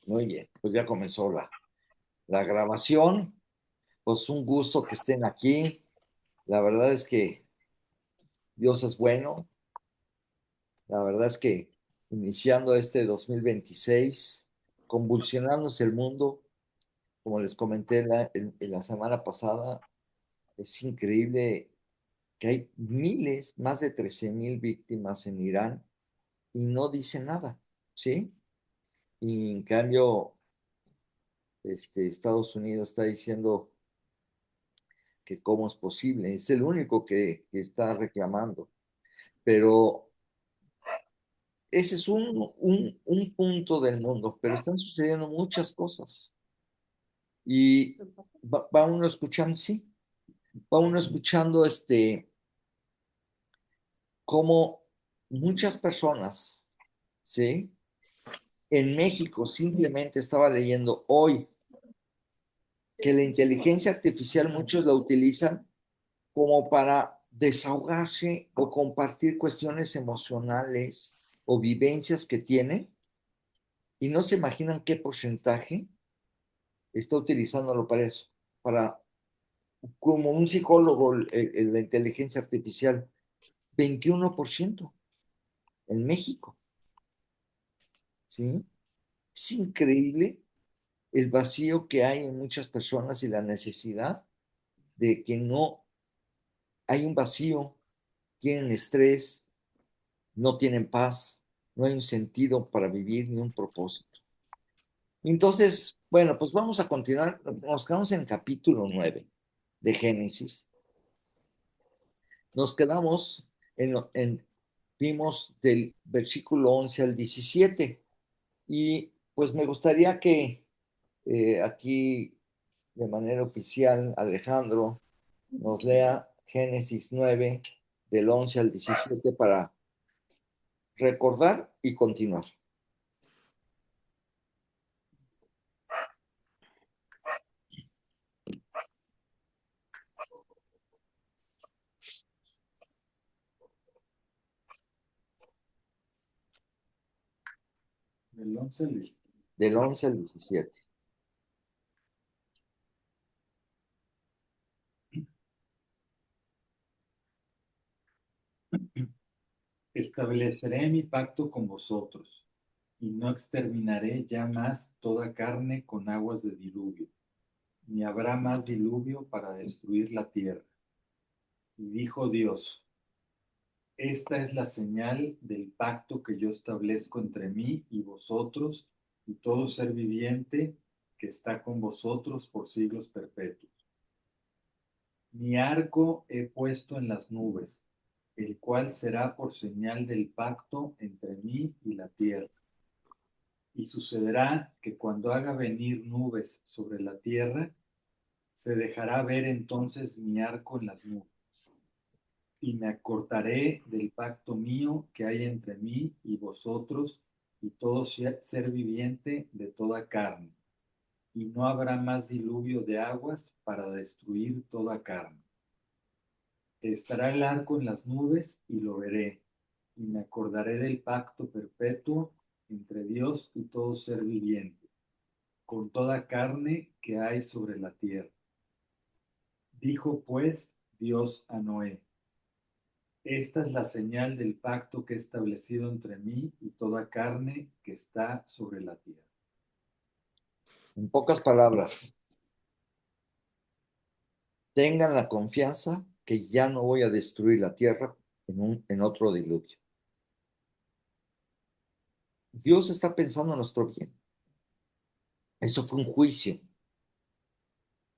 Muy bien, pues ya comenzó la grabación. Pues un gusto que estén aquí. La verdad es que Dios es bueno. La verdad es que iniciando este 2026, convulsionándose el mundo, como les comenté en la semana pasada, es increíble que hay miles, más de 13,000 víctimas en Irán y no dicen nada, ¿sí? Y en cambio, Estados Unidos está diciendo que cómo es posible, es el único que está reclamando, pero ese es un punto del mundo, pero están sucediendo muchas cosas y va uno escuchando, sí, va uno escuchando cómo muchas personas, ¿sí? En México simplemente estaba leyendo hoy que la inteligencia artificial muchos la utilizan como para desahogarse o compartir cuestiones emocionales o vivencias que tienen y no se imaginan qué porcentaje está utilizándolo para eso, para como un psicólogo, la inteligencia artificial, 21% en México, ¿sí? Es increíble el vacío que hay en muchas personas y la necesidad de que no hay un vacío, tienen estrés, no tienen paz, no hay un sentido para vivir ni un propósito. Entonces, bueno, pues vamos a continuar. Nos quedamos en el capítulo 9 de Génesis. Nos quedamos vimos del versículo 11 al 17. Y pues me gustaría que aquí, de manera oficial, Alejandro nos lea Génesis 9 del 11 al 17 para recordar y continuar. Del 11 al Del 11 al 17. Estableceré mi pacto con vosotros, y no exterminaré ya más toda carne con aguas de diluvio, ni habrá más diluvio para destruir la tierra. Y dijo Dios: Esta es la señal del pacto que yo establezco entre mí y vosotros y todo ser viviente que está con vosotros por siglos perpetuos. Mi arco he puesto en las nubes, el cual será por señal del pacto entre mí y la tierra. Y sucederá que cuando haga venir nubes sobre la tierra, se dejará ver entonces mi arco en las nubes. Y me acordaré del pacto mío que hay entre mí y vosotros y todo ser viviente de toda carne. Y no habrá más diluvio de aguas para destruir toda carne. Estará el arco en las nubes y lo veré, y me acordaré del pacto perpetuo entre Dios y todo ser viviente, con toda carne que hay sobre la tierra. Dijo pues Dios a Noé: Esta es la señal del pacto que he establecido entre mí y toda carne que está sobre la tierra. En pocas palabras, tengan la confianza que ya no voy a destruir la tierra en otro diluvio. Dios está pensando en nuestro bien. Eso fue un juicio.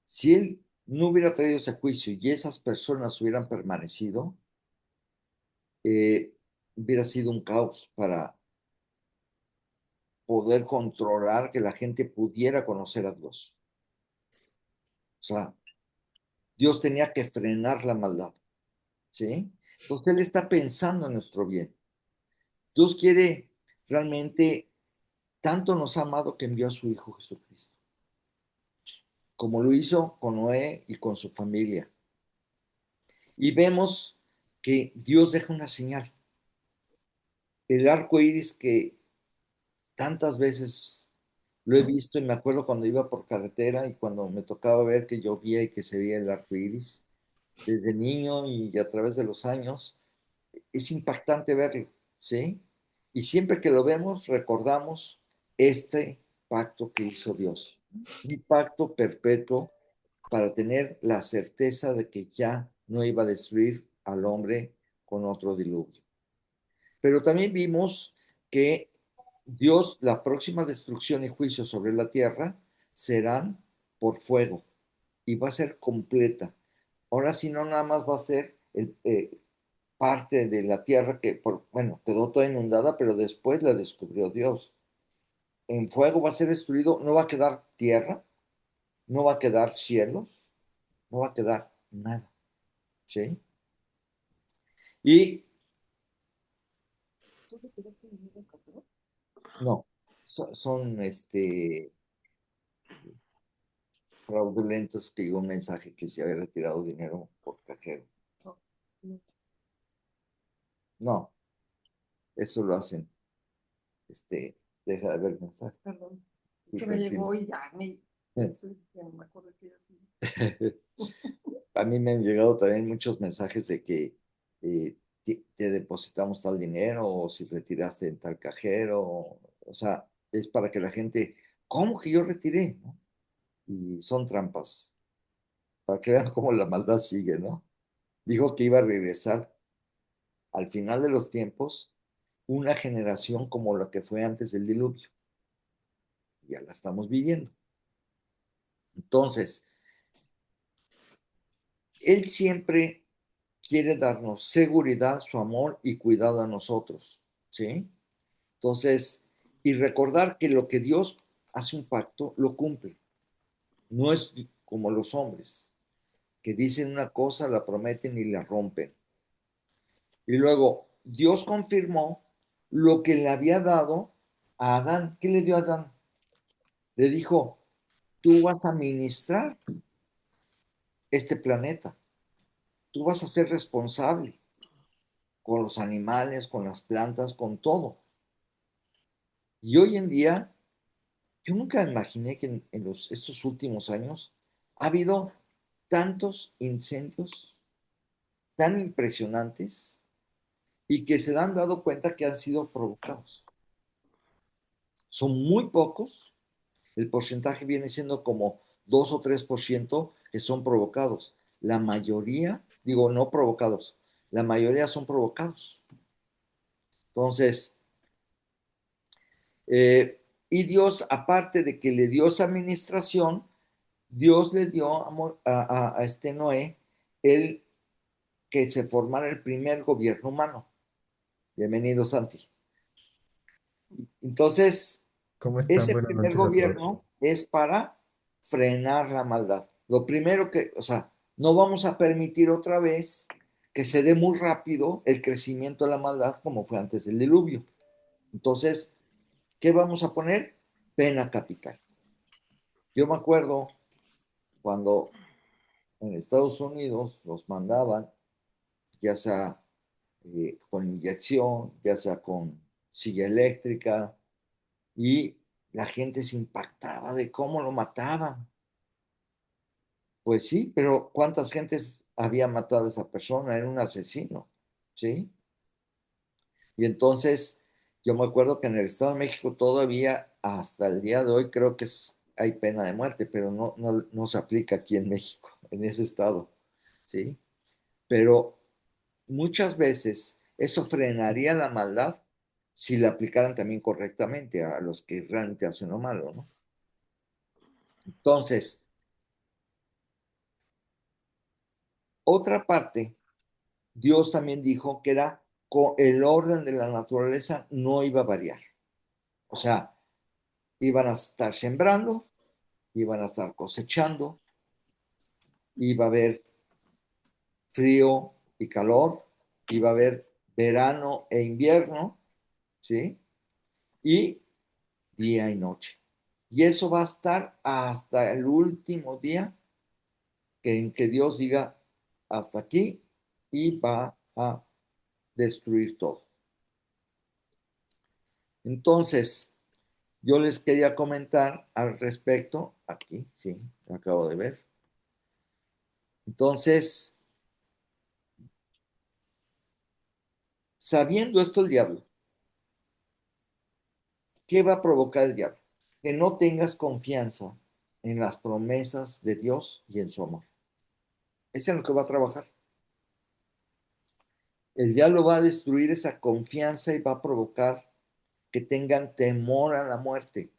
Si Él no hubiera traído ese juicio y esas personas hubieran permanecido, eh, hubiera sido un caos para poder controlar que la gente pudiera conocer a Dios. O sea, Dios tenía que frenar la maldad, ¿sí? Entonces Él está pensando en nuestro bien. Dios quiere realmente, tanto nos ha amado que envió a su Hijo Jesucristo, como lo hizo con Noé y con su familia. Y vemos que Dios deja una señal. el arco iris que tantas veces lo he visto y me acuerdo cuando iba por carretera y cuando me tocaba ver que llovía y que se veía el arco iris, desde niño y a través de los años, es impactante verlo, ¿sí? Y siempre que lo vemos, recordamos este pacto que hizo Dios, un pacto perpetuo para tener la certeza de que ya no iba a destruir al hombre con otro diluvio. Pero también vimos que Dios, la próxima destrucción y juicio sobre la tierra serán por fuego y va a ser completa. Ahora sí, no nada más va a ser parte de la tierra que, bueno, quedó toda inundada, pero después la descubrió Dios. En fuego va a ser destruido, no va a quedar tierra, no va a quedar cielos, no va a quedar nada, ¿sí? Y no, son, fraudulentos que llegó un mensaje que se había retirado dinero por cajero. No, eso lo hacen, este, deja de ver mensaje. Perdón, Sí, que me tranquilo. llegó y ya eso, ya no me acuerdo qué decía. A mí me han llegado también muchos mensajes de que te depositamos tal dinero o si retiraste en tal cajero. O sea, es para que la gente, ¿cómo que yo retiré? ¿No? Y son trampas, para que vean cómo la maldad sigue, ¿no? Dijo que iba a regresar al final de los tiempos una generación como la que fue antes del diluvio. Ya la estamos viviendo. Entonces, Él siempre quiere darnos seguridad, su amor y cuidado a nosotros, ¿sí? Entonces, y recordar que lo que Dios hace un pacto, lo cumple. No es como los hombres, que dicen una cosa, la prometen y la rompen. Y luego, Dios confirmó lo que le había dado a Adán. ¿Qué le dio a Adán? Le dijo, tú vas a administrar este planeta, tú vas a ser responsable con los animales, con las plantas, con todo. Y hoy en día, yo nunca imaginé que en estos últimos años ha habido tantos incendios tan impresionantes y que se han dado cuenta que han sido provocados. Son muy pocos, el porcentaje viene siendo como 2 o 3% que son provocados. La mayoría, digo, no provocados, la mayoría son provocados. Entonces, y Dios, aparte de que le dio esa administración, Dios le dio a este Noé el que se formara el primer gobierno humano. Bienvenido, Santi. Entonces, ¿Cómo están? ese Buenas primer noches a todos. gobierno es para frenar la maldad. Lo primero que, o sea, no vamos a permitir otra vez que se dé muy rápido el crecimiento de la maldad como fue antes del diluvio. Entonces, ¿qué vamos a poner? Pena capital. Yo me acuerdo cuando en Estados Unidos los mandaban, ya sea con inyección, ya sea con silla eléctrica, y la gente se impactaba de cómo lo mataban. Pues sí, pero ¿cuántas gentes había matado a esa persona? Era un asesino, ¿sí? Y entonces yo me acuerdo que en el Estado de México todavía hasta el día de hoy creo que hay pena de muerte, pero no se aplica aquí en México, en ese estado, ¿sí? Pero muchas veces eso frenaría la maldad si la aplicaran también correctamente a los que realmente hacen lo malo, ¿no? Entonces, otra parte, Dios también dijo que era el orden de la naturaleza no iba a variar. O sea, iban a estar sembrando, iban a estar cosechando, iba a haber frío y calor, iba a haber verano e invierno, ¿sí? Y día y noche. Y eso va a estar hasta el último día en que Dios diga hasta aquí y va a destruir todo. Entonces, yo les quería comentar al respecto, aquí, sí, lo acabo de ver. Entonces, sabiendo esto el diablo, ¿qué va a provocar el diablo? Que no tengas confianza en las promesas de Dios y en su amor. Es en lo que va a trabajar. El diablo va a destruir esa confianza y va a provocar que tengan temor a la muerte.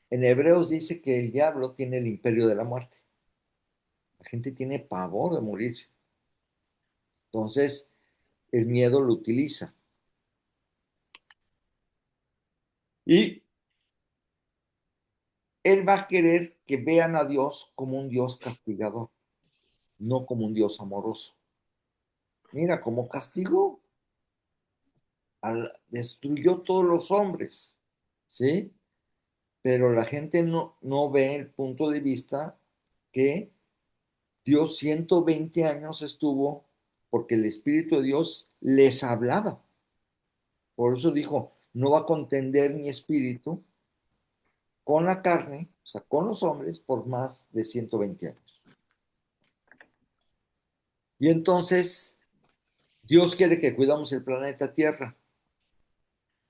En Hebreos dice que el diablo tiene el imperio de la muerte. La gente tiene pavor de morir. Entonces, el miedo lo utiliza. Y él va a querer que vean a Dios como un Dios castigador, no como un Dios amoroso. Mira cómo castigó, destruyó todos los hombres, ¿sí? Pero la gente no ve el punto de vista que Dios 120 años estuvo porque el Espíritu de Dios les hablaba. Por eso dijo, no va a contender mi espíritu con la carne, o sea, con los hombres, por más de 120 años. Y entonces, Dios quiere que cuidamos el planeta Tierra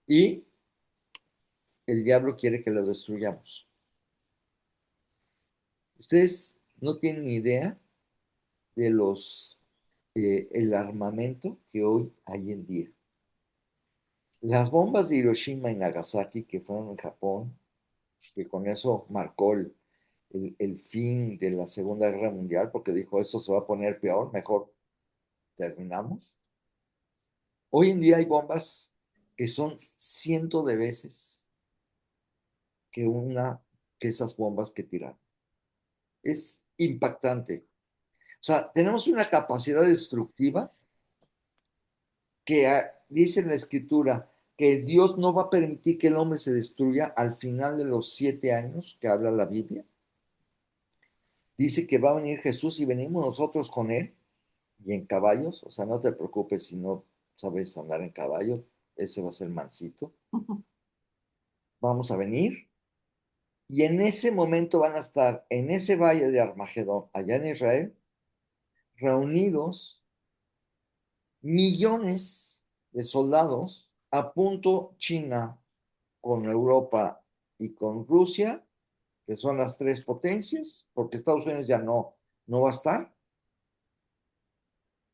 y el diablo quiere que lo destruyamos. Ustedes no tienen ni idea de el armamento que hoy hay en día. Las bombas de Hiroshima y Nagasaki que fueron en Japón, que con eso marcó el fin de la Segunda Guerra Mundial, porque dijo, eso se va a poner peor, mejor terminamos. Hoy en día hay bombas que son cientos de veces que que esas bombas que tiraron. Es impactante. O sea, tenemos una capacidad destructiva que dice en la escritura que Dios no va a permitir que el hombre se destruya al final de los 7 años que habla la Biblia. Dice que va a venir Jesús y venimos nosotros con él y en caballos. O sea, no te preocupes si no sabes andar en caballo, ese va a ser mansito. Vamos a venir y en ese momento van a estar en ese valle de Armagedón, allá en Israel, reunidos millones de soldados a punto China con Europa y con Rusia, que son las tres potencias, porque Estados Unidos ya no va a estar,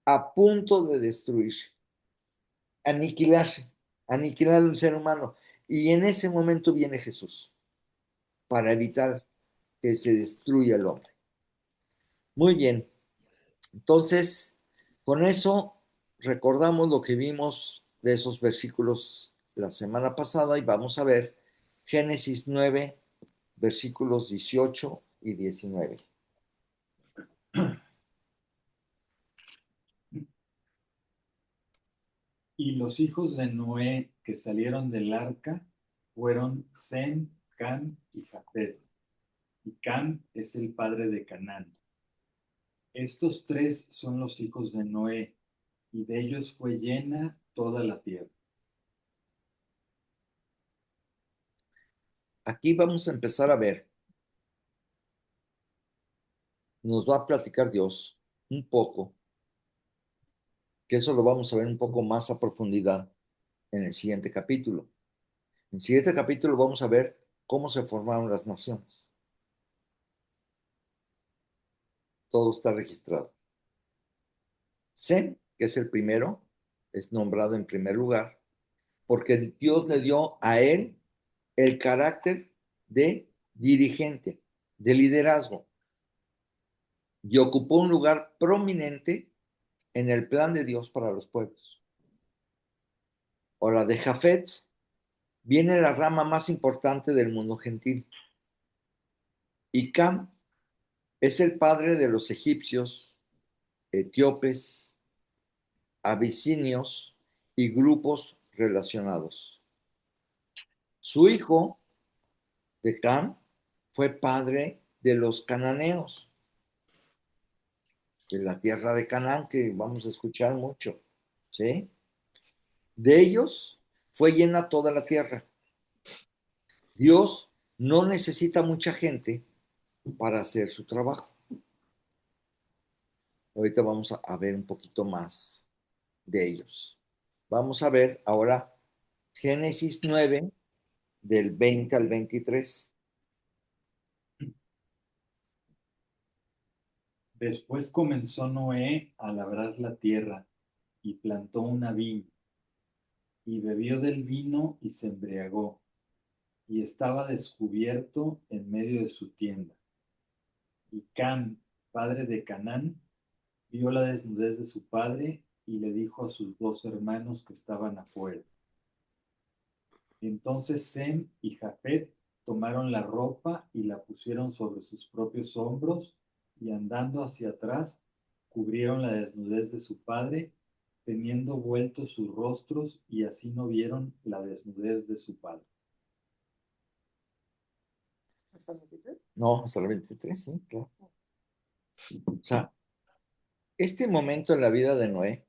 a punto de destruir, aniquilar, aniquilar al ser humano. Y en ese momento viene Jesús para evitar que se destruya el hombre. Muy bien, entonces, con eso recordamos lo que vimos de esos versículos la semana pasada y vamos a ver Génesis 9, versículos 18 y 19. Y los hijos de Noé que salieron del arca fueron Sem, Cam y Jafet. Y Cam es el padre de Canaán. Estos tres son los hijos de Noé, y de ellos fue llena toda la tierra. Aquí vamos a empezar a ver, nos va a platicar Dios un poco, que eso lo vamos a ver un poco más a profundidad en el siguiente capítulo. En el siguiente capítulo vamos a ver cómo se formaron las naciones. Todo está registrado. Sem, que es el primero, es nombrado en primer lugar porque Dios le dio a él el carácter de dirigente, de liderazgo, y ocupó un lugar prominente en el plan de Dios para los pueblos. Ahora, de Jafet viene la rama más importante del mundo gentil, y Cam es el padre de los egipcios, etíopes, abisinios y grupos relacionados. Su hijo de Cam fue padre de los cananeos, de la tierra de Canaán, que vamos a escuchar mucho, ¿sí? De ellos fue llena toda la tierra. Dios no necesita mucha gente para hacer su trabajo. Ahorita vamos a ver un poquito más de ellos. Vamos a ver ahora Génesis 9, del 20 al 23. Después comenzó Noé a labrar la tierra y plantó una viña y bebió del vino y se embriagó y estaba descubierto en medio de su tienda. Y Cam, padre de Canaán, vio la desnudez de su padre y le dijo a sus dos hermanos que estaban afuera. Entonces Sem y Jafet tomaron la ropa y la pusieron sobre sus propios hombros y andando hacia atrás cubrieron la desnudez de su padre, teniendo vueltos sus rostros y así no vieron la desnudez de su padre. ¿Hasta el 23? No, hasta el 23, sí, claro. O sea, este momento en la vida de Noé,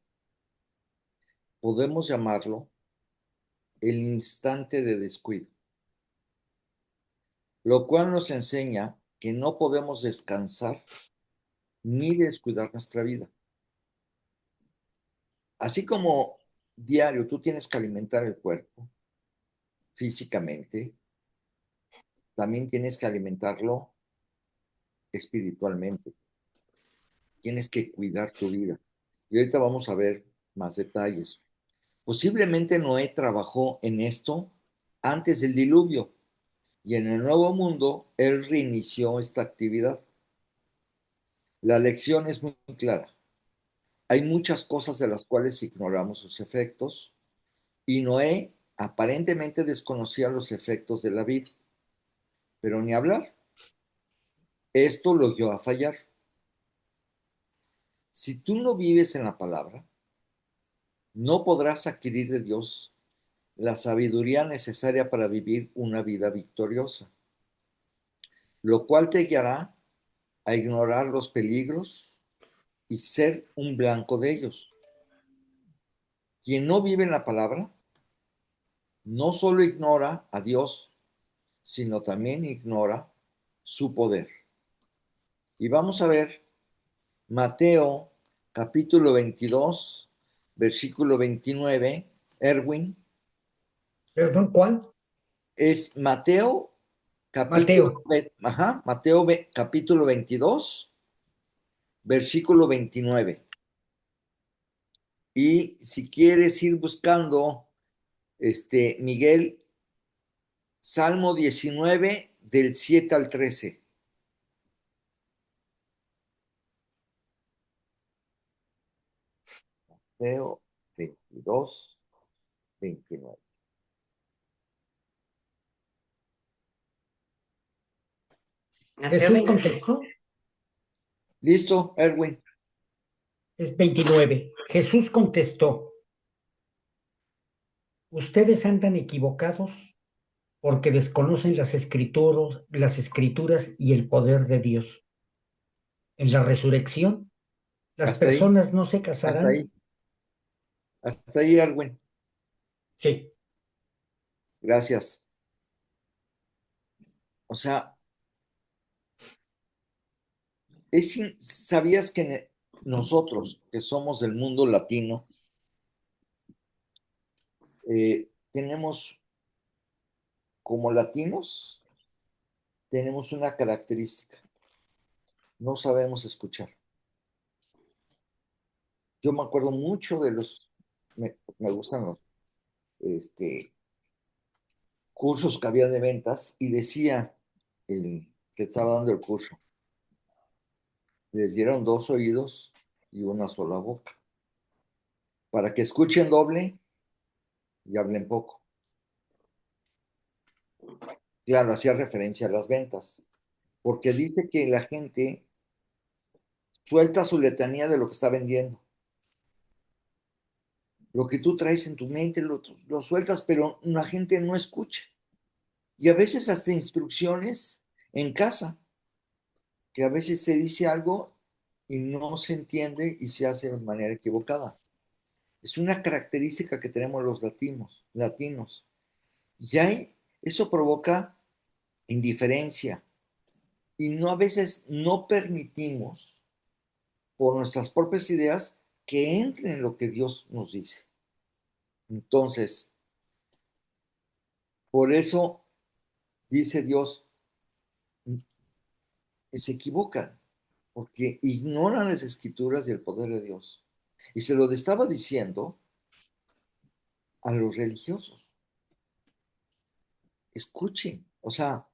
podemos llamarlo el instante de descuido, lo cual nos enseña que no podemos descansar ni descuidar nuestra vida. Así como diario tú tienes que alimentar el cuerpo físicamente, también tienes que alimentarlo espiritualmente. Tienes que cuidar tu vida. Y ahorita vamos a ver más detalles. Posiblemente Noé trabajó en esto antes del diluvio y en el nuevo mundo él reinició esta actividad. La lección es muy clara. Hay muchas cosas de las cuales ignoramos sus efectos y Noé aparentemente desconocía los efectos de la vida, pero ni hablar. Esto lo guió a fallar. Si tú no vives en la palabra, no podrás adquirir de Dios la sabiduría necesaria para vivir una vida victoriosa, lo cual te guiará a ignorar los peligros y ser un blanco de ellos. Quien no vive en la palabra, no solo ignora a Dios, sino también ignora su poder. Y vamos a ver Mateo capítulo 22, versículo 29. Erwin, ¿Perdón, cuál? es Mateo capítulo, Mateo. Mateo capítulo 22, versículo 29. Y si quieres ir buscando, Miguel, Salmo 19 del 7 al 13. Mateo 22, 29. Jesús contestó, ¿Listo, Erwin? es 29. Jesús contestó, ustedes andan equivocados porque desconocen las escrituras y el poder de Dios. En la resurrección, las Hasta ahí, personas no se hasta casarán. ahí, hasta ahí, Erwin. Sí, Gracias. O sea, ¿sabías que nosotros, que somos del mundo latino, tenemos, como latinos, tenemos una característica? No sabemos escuchar. Yo me acuerdo mucho de me gustan los cursos que había de ventas y decía el que estaba dando el curso, les dieron dos oídos y una sola boca, para que escuchen doble y hablen poco. Claro, hacía referencia a las ventas, porque dice que la gente suelta su letanía de lo que está vendiendo. Lo que tú traes en tu mente lo sueltas, pero la gente no escucha. Y a veces hasta instrucciones en casa, que a veces se dice algo y no se entiende y se hace de manera equivocada. Es una característica que tenemos los latinos. Y eso provoca indiferencia. Y no a veces no permitimos por nuestras propias ideas que entren en lo que Dios nos dice. Entonces, por eso dice Dios, se equivocan, porque ignoran las escrituras y el poder de Dios. Y se lo estaba diciendo a los religiosos. Escuchen, o sea,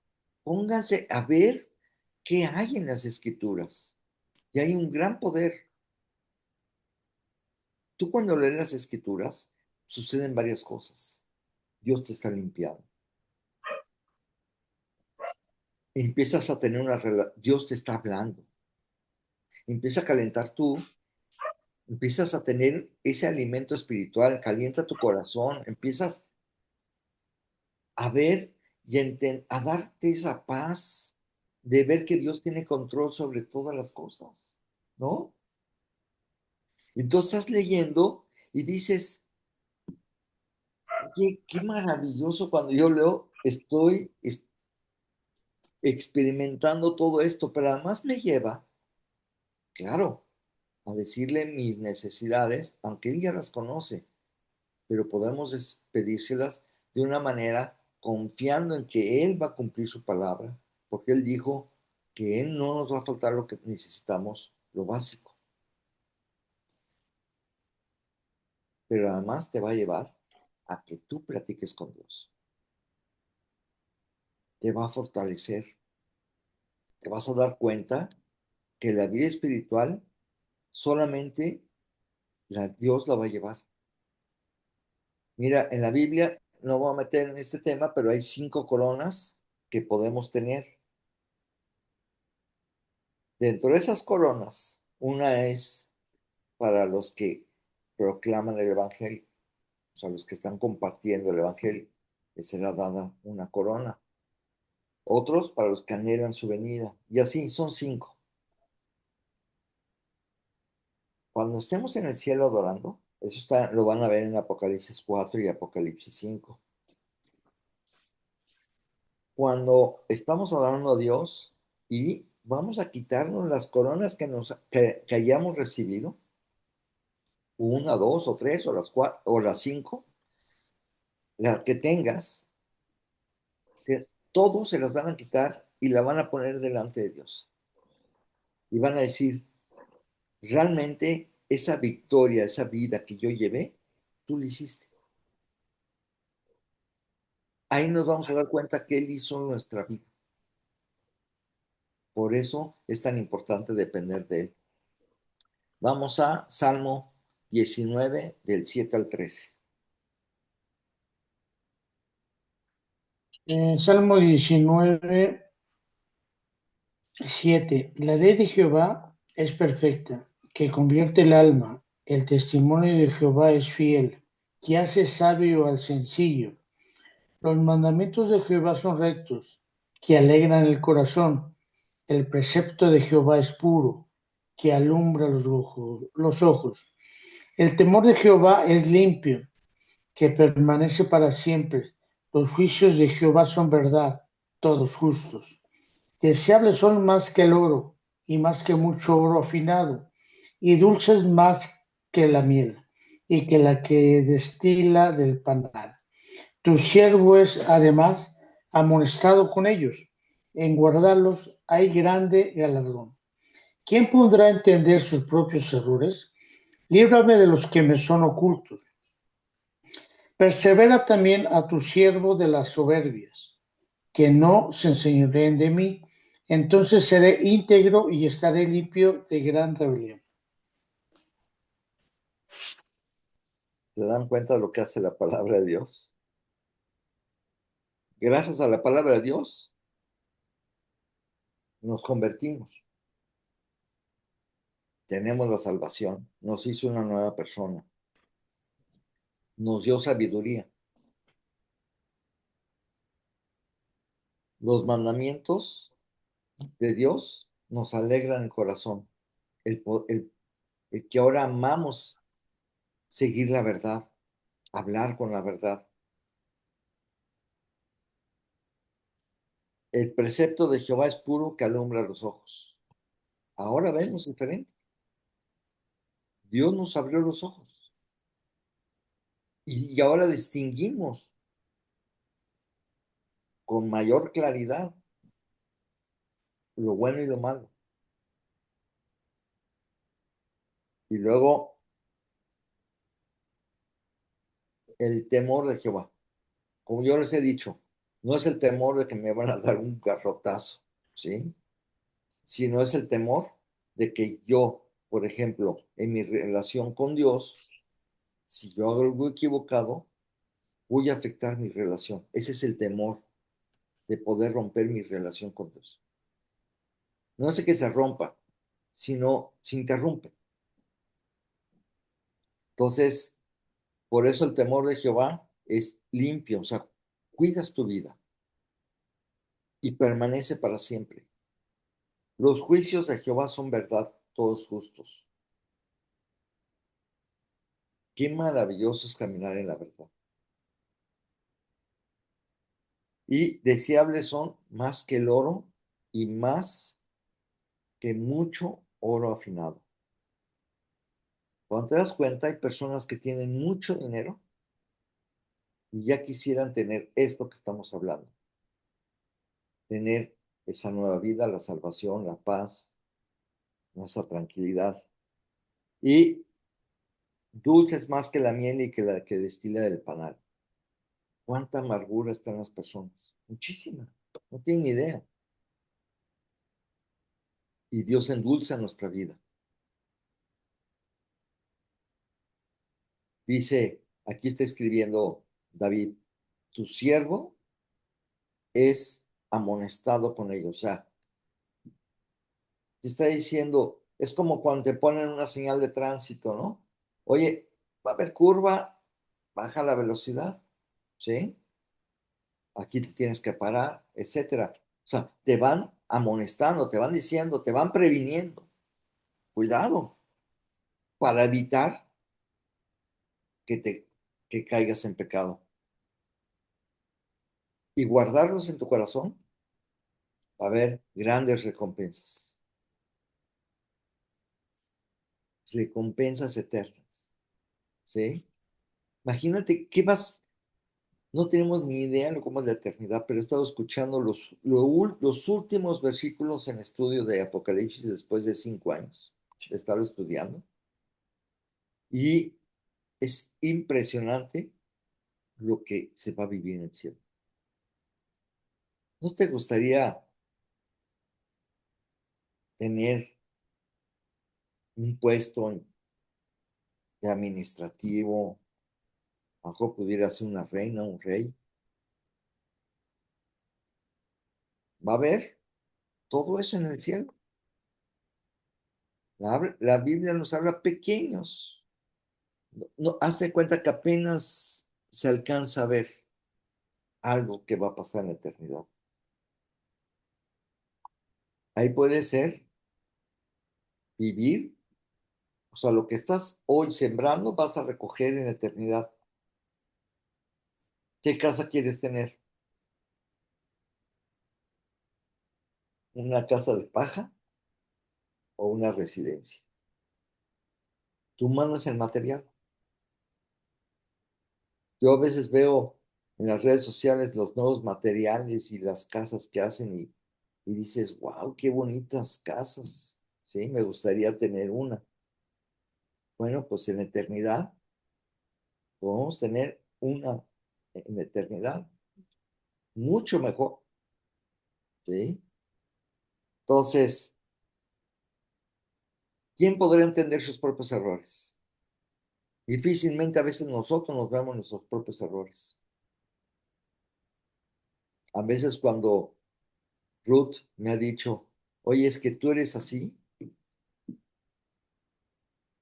pónganse a ver qué hay en las escrituras. Y hay un gran poder. Tú cuando lees las escrituras, suceden varias cosas. Dios te está limpiando. Empiezas a tener una relación, Dios te está hablando. Empieza a calentar tú, empiezas a tener ese alimento espiritual, calienta tu corazón, empiezas a ver y a darte esa paz de ver que Dios tiene control sobre todas las cosas, ¿no? Entonces estás leyendo y dices, oye, qué maravilloso cuando yo leo, estoy experimentando todo esto, pero además me lleva, claro, a decirle mis necesidades, aunque ella las conoce, pero podemos pedírselas de una manera confiando en que Él va a cumplir su palabra, porque Él dijo que Él no nos va a faltar lo que necesitamos, lo básico, pero además te va a llevar a que tú platiques con Dios, te va a fortalecer, te vas a dar cuenta que la vida espiritual solamente Dios la va a llevar. Mira, en la Biblia, no voy a meter en este tema, pero hay 5 coronas que podemos tener. Dentro de esas coronas, una es para los que proclaman el Evangelio, o sea, los que están compartiendo el Evangelio, les será dada una corona. Otros para los que anhelan su venida. Y así, son 5. Cuando estemos en el cielo adorando, lo van a ver en Apocalipsis 4 y Apocalipsis 5. Cuando estamos adorando a Dios y vamos a quitarnos las coronas que hayamos recibido, una, dos o tres o las 4 o las 5, las que tengas, que todos se las van a quitar y la van a poner delante de Dios. Y van a decir, realmente esa victoria, esa vida que yo llevé, tú la hiciste. Ahí nos vamos a dar cuenta que Él hizo nuestra vida. Por eso es tan importante depender de Él. Vamos a Salmo 19, del 7 al 13. Salmo 19, 7. La ley de Jehová es perfecta, que convierte el alma. El testimonio de Jehová es fiel, que hace sabio al sencillo. Los mandamientos de Jehová son rectos, que alegran el corazón. El precepto de Jehová es puro, que alumbra los ojos. El temor de Jehová es limpio, que permanece para siempre. Los juicios de Jehová son verdad, todos justos. Deseables son más que el oro, y más que mucho oro afinado, y dulces más que la miel, y que la que destila del panal. Tu siervo es, además, amonestado con ellos. En guardarlos hay grande galardón. ¿Quién podrá entender sus propios errores? Líbrame de los que me son ocultos. Persevera también a tu siervo de las soberbias, que no se enseñoreen de mí. Entonces seré íntegro y estaré limpio de gran rebelión. ¿Se dan cuenta de lo que hace la palabra de Dios? Gracias a la palabra de Dios nos convertimos. Tenemos la salvación. Nos hizo una nueva persona. Nos dio sabiduría. Los mandamientos de Dios nos alegran el corazón. El que ahora amamos seguir la verdad, hablar con la verdad. El precepto de Jehová es puro que alumbra los ojos. Ahora vemos diferente. Dios nos abrió los ojos y ahora distinguimos con mayor claridad lo bueno y lo malo. Y luego el temor de Jehová. Como yo les he dicho, no es el temor de que me van a dar un garrotazo, ¿sí? Sino es el temor de que yo, por ejemplo, en mi relación con Dios, si yo hago algo equivocado, voy a afectar mi relación. Ese es el temor de poder romper mi relación con Dios. No hace que se rompa, sino se interrumpe. Entonces, por eso el temor de Jehová es limpio, o sea, cuidas tu vida y permanece para siempre. Los juicios de Jehová son verdad, todos justos. Qué maravilloso es caminar en la verdad. Y deseables son más que el oro y más que mucho oro afinado. Cuando te das cuenta, hay personas que tienen mucho dinero y ya quisieran tener esto que estamos hablando. Tener esa nueva vida, la salvación, la paz, esa tranquilidad. Y dulces más que la miel y que la que destila del panal. ¿Cuánta amargura está en las personas? Muchísima. No tienen ni idea. Y Dios endulza nuestra vida. Dice, aquí está escribiendo David, tu siervo es amonestado con ellos. O sea, te está diciendo, es como cuando te ponen una señal de tránsito, ¿no? Oye, va a haber curva, baja la velocidad, ¿sí? Aquí te tienes que parar, etcétera. O sea, te van amonestando, te van diciendo, te van previniendo. Cuidado, para evitar que te que caigas en pecado. Y guardarlos en tu corazón, va a haber grandes recompensas. Recompensas eternas, ¿sí? Imagínate qué vas, no tenemos ni idea de cómo es la eternidad, pero he estado escuchando los últimos versículos en estudio de Apocalipsis después de 5 años de estarlo estudiando. Y es impresionante lo que se va a vivir en el cielo. ¿No te gustaría tener un puesto de administrativo? A lo mejor pudiera ser una reina, un rey. Va a haber todo eso en el cielo. La Biblia nos habla pequeños. No, hazte cuenta que apenas se alcanza a ver algo que va a pasar en la eternidad. Ahí puede ser vivir, o sea, lo que estás hoy sembrando vas a recoger en la eternidad. ¿Qué casa quieres tener? ¿Una casa de paja o una residencia? Tu mano es el material. Yo a veces veo en las redes sociales los nuevos materiales y las casas que hacen y dices, wow, qué bonitas casas. Sí, me gustaría tener una. Bueno, pues en la eternidad podemos tener una en la eternidad mucho mejor. ¿Sí? Entonces, ¿quién podrá entender sus propios errores? Difícilmente a veces nosotros nos vemos nuestros propios errores. A veces cuando Ruth me ha dicho, oye, es que tú eres así,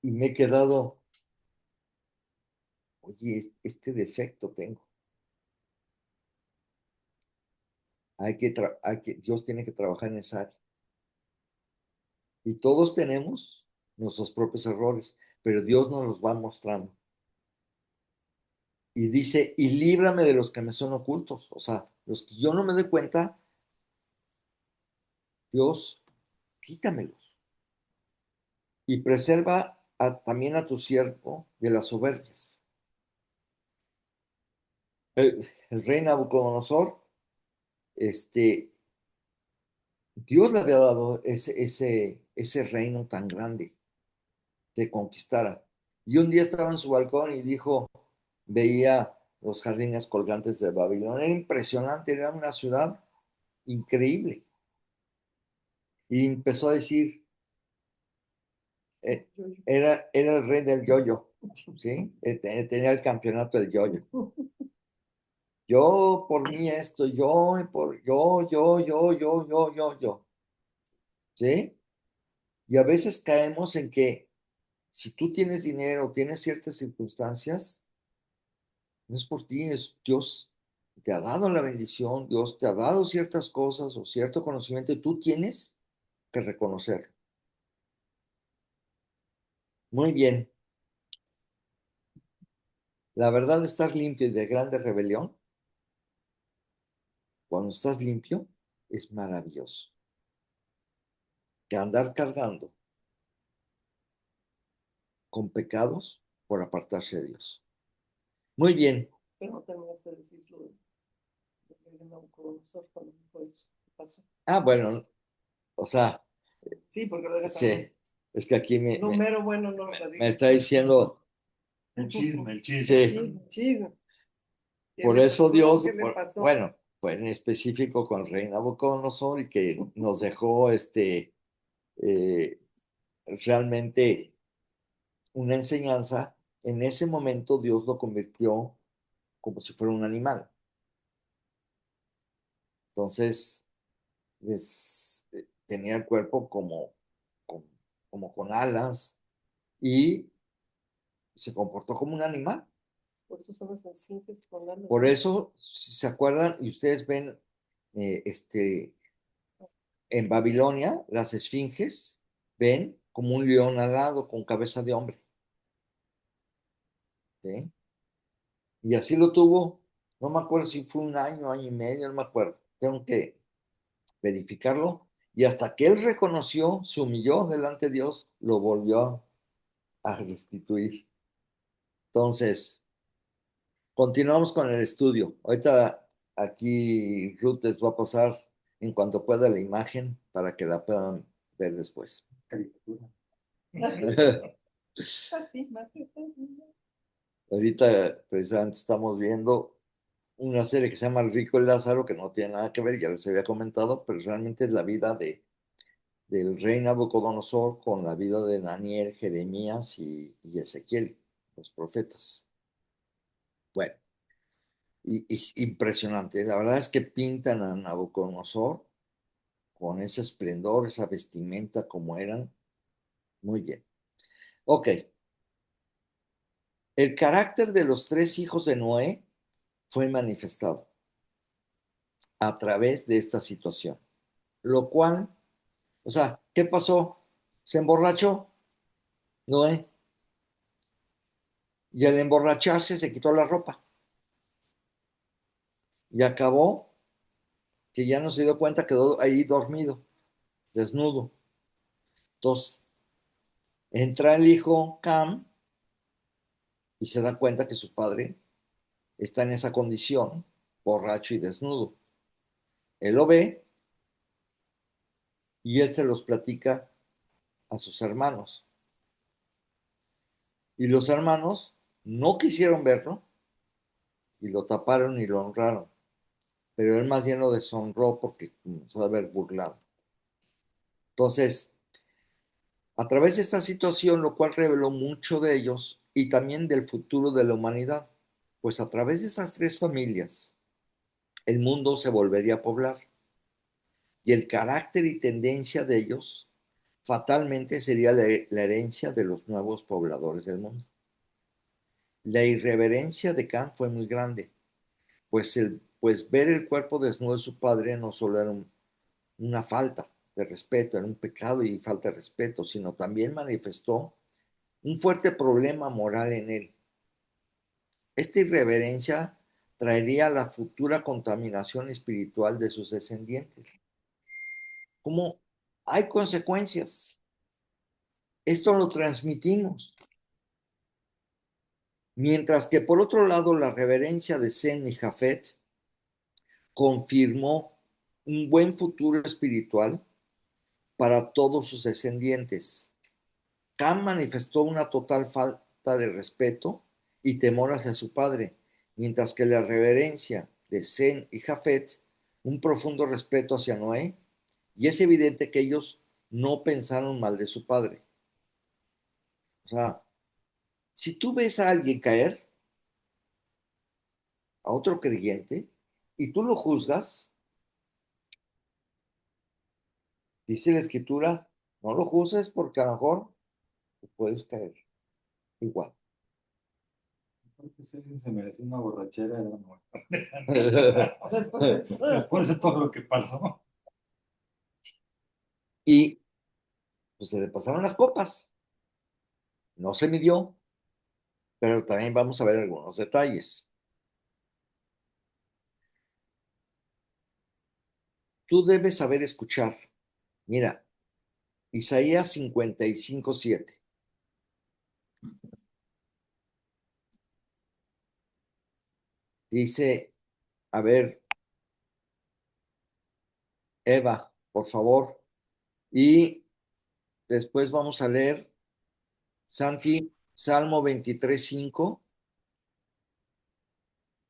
y me he quedado, oye, este defecto tengo. Dios tiene que trabajar en esa área. Y todos tenemos nuestros propios errores, pero Dios nos los va mostrando. Y dice, y líbrame de los que me son ocultos. O sea, los que yo no me doy cuenta, Dios, quítamelos. Y preserva también a tu siervo de las soberbias. El rey Nabucodonosor, este, Dios le había dado ese reino tan grande que conquistara. Y un día estaba en su balcón y dijo, veía los jardines colgantes de Babilonia. Era impresionante, era una ciudad increíble. Y empezó a decir, era el rey del yoyo, ¿sí? Tenía el campeonato del yoyo. Yo por mí esto, yo, ¿sí? Y a veces caemos en que si tú tienes dinero, tienes ciertas circunstancias, no es por ti, es Dios te ha dado la bendición, Dios te ha dado ciertas cosas o cierto conocimiento y tú tienes que reconocerlo. Muy bien. La verdad de estar limpio y de grande rebelión, cuando estás limpio, es maravilloso. Que andar cargando con pecados por apartarse de Dios. Muy bien. Pero no terminaste de decirlo de Nabucodonosor cuando dijo eso. ¿Qué pasó? Ah, bueno, o sea, Sí, porque lo dejas sí, es que aquí número bueno no lo me digas. está diciendo, El chisme. sí, Chisme. ¿Qué por le eso pasó? Dios, ¿Qué le pasó? bueno, fue en específico con el rey Nabucodonosor y que nos dejó eh, realmente una enseñanza. En ese momento Dios lo convirtió como si fuera un animal. Entonces, tenía el cuerpo como, como con alas y se comportó como un animal. Por eso son los esfinges con alas. Por eso, si se acuerdan y ustedes ven en Babilonia, las esfinges ven como un león alado con cabeza de hombre. ¿Sí? Y así lo tuvo, no me acuerdo si fue un año, año y medio, no me acuerdo. Tengo que verificarlo. Y hasta que él reconoció, se humilló delante de Dios, lo volvió a restituir. Entonces, continuamos con el estudio. Ahorita aquí Ruth les va a pasar en cuanto pueda la imagen para que la puedan ver después. Caricatura. Así, más. Ahorita precisamente estamos viendo una serie que se llama El Rico y Lázaro, que no tiene nada que ver, ya les había comentado, pero realmente es la vida del rey Nabucodonosor con la vida de Daniel, Jeremías y Ezequiel, los profetas. Bueno, y es impresionante. La verdad es que pintan a Nabucodonosor con ese esplendor, esa vestimenta como eran. Muy bien. Ok. El carácter de los tres hijos de Noé fue manifestado a través de esta situación, lo cual, o sea, ¿qué pasó? Se emborrachó Noé y al emborracharse se quitó la ropa y acabó que ya no se dio cuenta, quedó ahí dormido, desnudo. Entonces, entra el hijo Cam y se da cuenta que su padre está en esa condición, borracho y desnudo. Él lo ve y él se los platica a sus hermanos. Y los hermanos no quisieron verlo y lo taparon y lo honraron. Pero él más bien lo deshonró porque comenzó a ver burlado. Entonces, a través de esta situación, lo cual reveló mucho de ellos y también del futuro de la humanidad, pues a través de esas tres familias, el mundo se volvería a poblar y el carácter y tendencia de ellos fatalmente sería la herencia de los nuevos pobladores del mundo. La irreverencia de Cam fue muy grande, pues ver el cuerpo desnudo de su padre no solo era una falta de respeto, era un pecado y falta de respeto, sino también manifestó un fuerte problema moral en él. Esta irreverencia traería la futura contaminación espiritual de sus descendientes. ¿Cómo hay consecuencias? Esto lo transmitimos. Mientras que por otro lado la reverencia de Sem y Jafet confirmó un buen futuro espiritual para todos sus descendientes. Cam manifestó una total falta de respeto y temor hacia su padre, mientras que la reverencia de Sem y Jafet, un profundo respeto hacia Noé, y es evidente que ellos no pensaron mal de su padre. O sea, si tú ves a alguien caer, a otro creyente, y tú lo juzgas, dice la escritura, no lo juzgues porque a lo mejor te puedes caer igual. Porque si alguien se merece una borrachera, era no. Después Después de todo lo que pasó. Y pues se le pasaron las copas. No se midió, pero también vamos a ver algunos detalles. Tú debes saber escuchar. Mira, Isaías 55:7. Dice, a ver, Eva, por favor. Y después vamos a leer Santi, Salmo 23:5.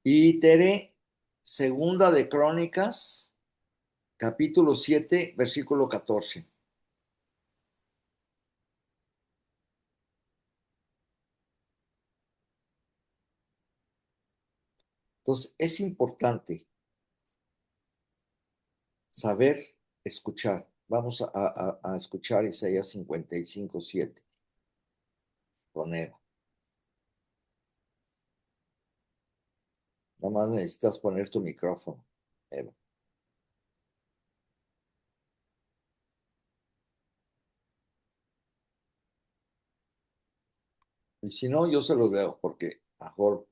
Y Tere, segunda de Crónicas, capítulo 7, versículo 14. Entonces, es importante saber escuchar. Vamos a escuchar Isaías 55:7 con Eva. Nada más necesitas poner tu micrófono, Eva. Y si no, yo se los veo, porque mejor.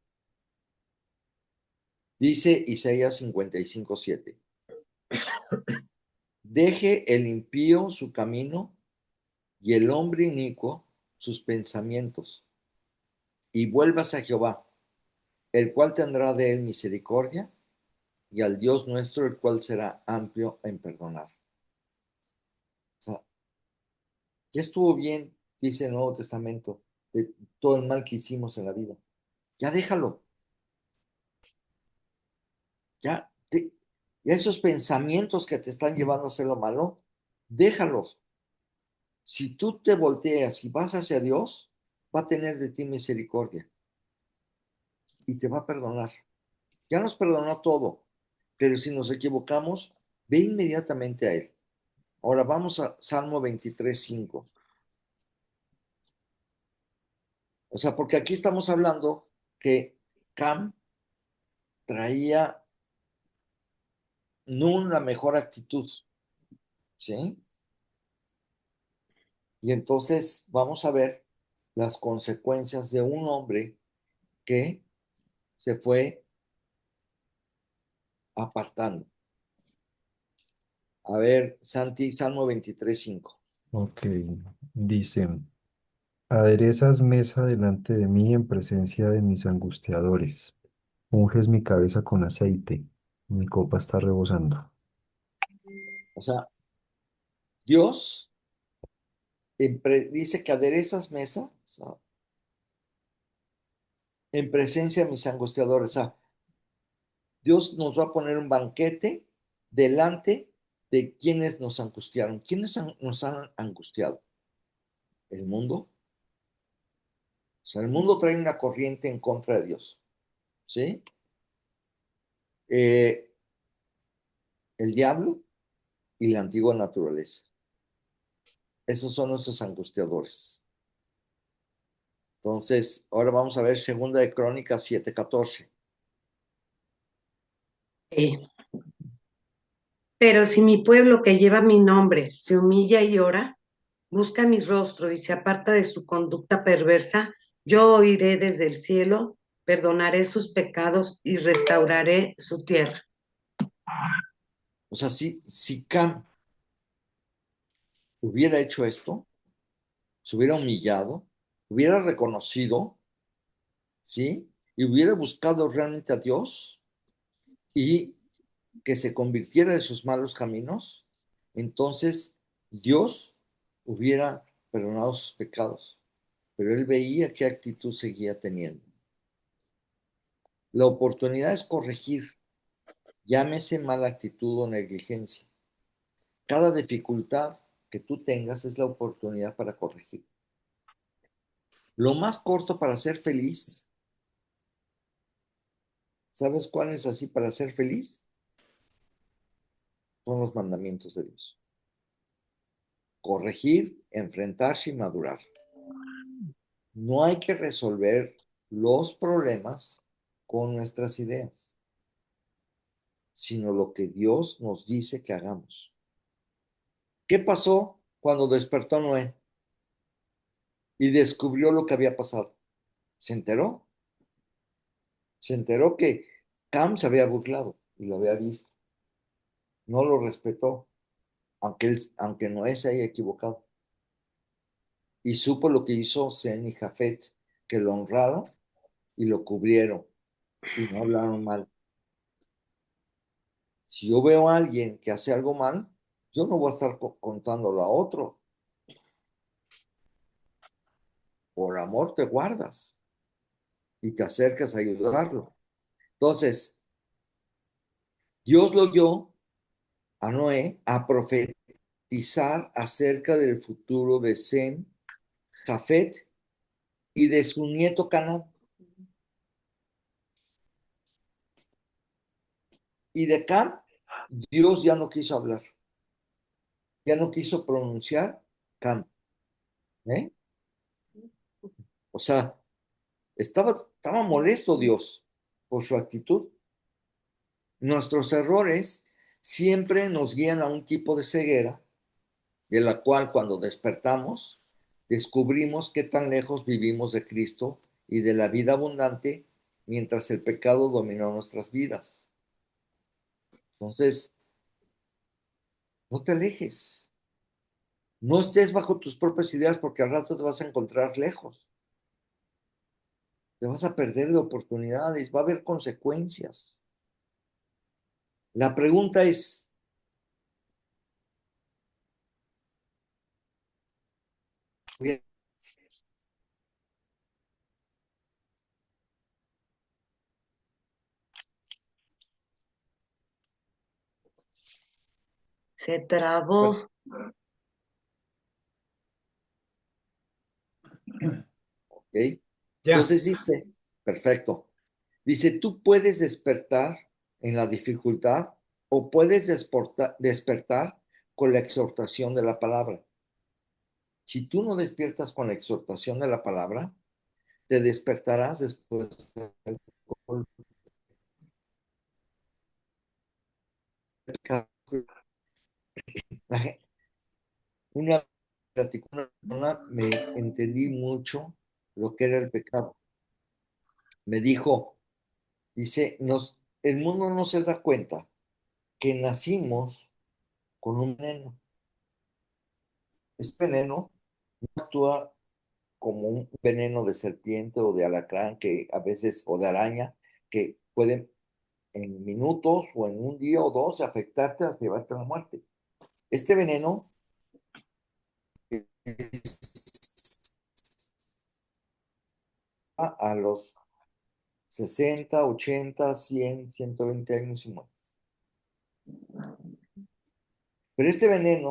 Dice Isaías 55:7. Deje el impío su camino y el hombre inicuo sus pensamientos, y vuélvase a Jehová, el cual tendrá de él misericordia, y al Dios nuestro, el cual será amplio en perdonar. O sea, ya estuvo bien, dice el Nuevo Testamento, de todo el mal que hicimos en la vida. Ya déjalo, ya, ya esos pensamientos que te están llevando a hacer lo malo, déjalos. Si tú te volteas y vas hacia Dios, va a tener de ti misericordia y te va a perdonar. Ya nos perdonó todo, pero si nos equivocamos, ve inmediatamente a Él. Ahora vamos a Salmo 23:5. O sea, porque aquí estamos hablando que Cam traía no una mejor actitud, ¿sí? Y entonces vamos a ver las consecuencias de un hombre que se fue apartando. A ver, Santi, Salmo 23:5. Ok, dice, aderezas mesa delante de mí en presencia de mis angustiadores. Unges mi cabeza con aceite. Mi copa está rebosando. O sea, Dios dice que aderezas mesa, o sea, en presencia de mis angustiadores. O sea, Dios nos va a poner un banquete delante de quienes nos angustiaron. ¿Quiénes nos han angustiado? El mundo. O sea, el mundo trae una corriente en contra de Dios. ¿Sí? Eh, el diablo y la antigua naturaleza. Esos son nuestros angustiadores. Entonces, ahora vamos a ver segunda de Crónicas 7:14. Sí. Pero si mi pueblo que lleva mi nombre se humilla y ora, busca mi rostro y se aparta de su conducta perversa, yo oiré desde el cielo perdonaré sus pecados y restauraré su tierra. O sea, si Cam hubiera hecho esto, se hubiera humillado, hubiera reconocido, ¿sí? Y hubiera buscado realmente a Dios y que se convirtiera de sus malos caminos, entonces Dios hubiera perdonado sus pecados. Pero él veía qué actitud seguía teniendo. La oportunidad es corregir, llámese mala actitud o negligencia. Cada dificultad que tú tengas es la oportunidad para corregir. Lo más corto para ser feliz, ¿sabes cuál es así para ser feliz? Son los mandamientos de Dios. Corregir, enfrentarse y madurar. No hay que resolver los problemas con nuestras ideas, sino lo que Dios nos dice que hagamos. ¿Qué pasó cuando despertó Noé y descubrió lo que había pasado? ¿Se enteró? Se enteró que Cam se había burlado y lo había visto. No lo respetó, aunque Noé se haya equivocado. Y supo lo que hizo Sem y Jafet, que lo honraron y lo cubrieron y no hablaron mal. Si yo veo a alguien que hace algo mal, yo no voy a estar contándolo a otro. Por amor te guardas y te acercas a ayudarlo. Entonces, Dios lo dio a Noé a profetizar acerca del futuro de Sem, Jafet y de su nieto Canaán. Y de Cam, Dios ya no quiso hablar, ya no quiso pronunciar Cam. ¿Eh? O sea, estaba molesto Dios por su actitud. Nuestros errores siempre nos guían a un tipo de ceguera, de la cual cuando despertamos, descubrimos qué tan lejos vivimos de Cristo y de la vida abundante mientras el pecado dominó nuestras vidas. Entonces, no te alejes, no estés bajo tus propias ideas porque al rato te vas a encontrar lejos, te vas a perder de oportunidades, va a haber consecuencias. La pregunta es, Se trabó. ¿ok? Ya, Entonces dice, perfecto. Dice, tú puedes despertar en la dificultad o puedes despertar con la exhortación de la palabra. Si tú no despiertas con la exhortación de la palabra, te despertarás después del golpe. Una platicó una persona, me entendí mucho lo que era el pecado. Me dijo, dice, el mundo no se da cuenta que nacimos con un veneno. Este veneno no actúa como un veneno de serpiente o de alacrán que a veces, o de araña, que pueden en minutos o en un día o dos afectarte hasta llevarte a la muerte. Este veneno es a los 60, 80, 100, 120 años y mueres. Pero este veneno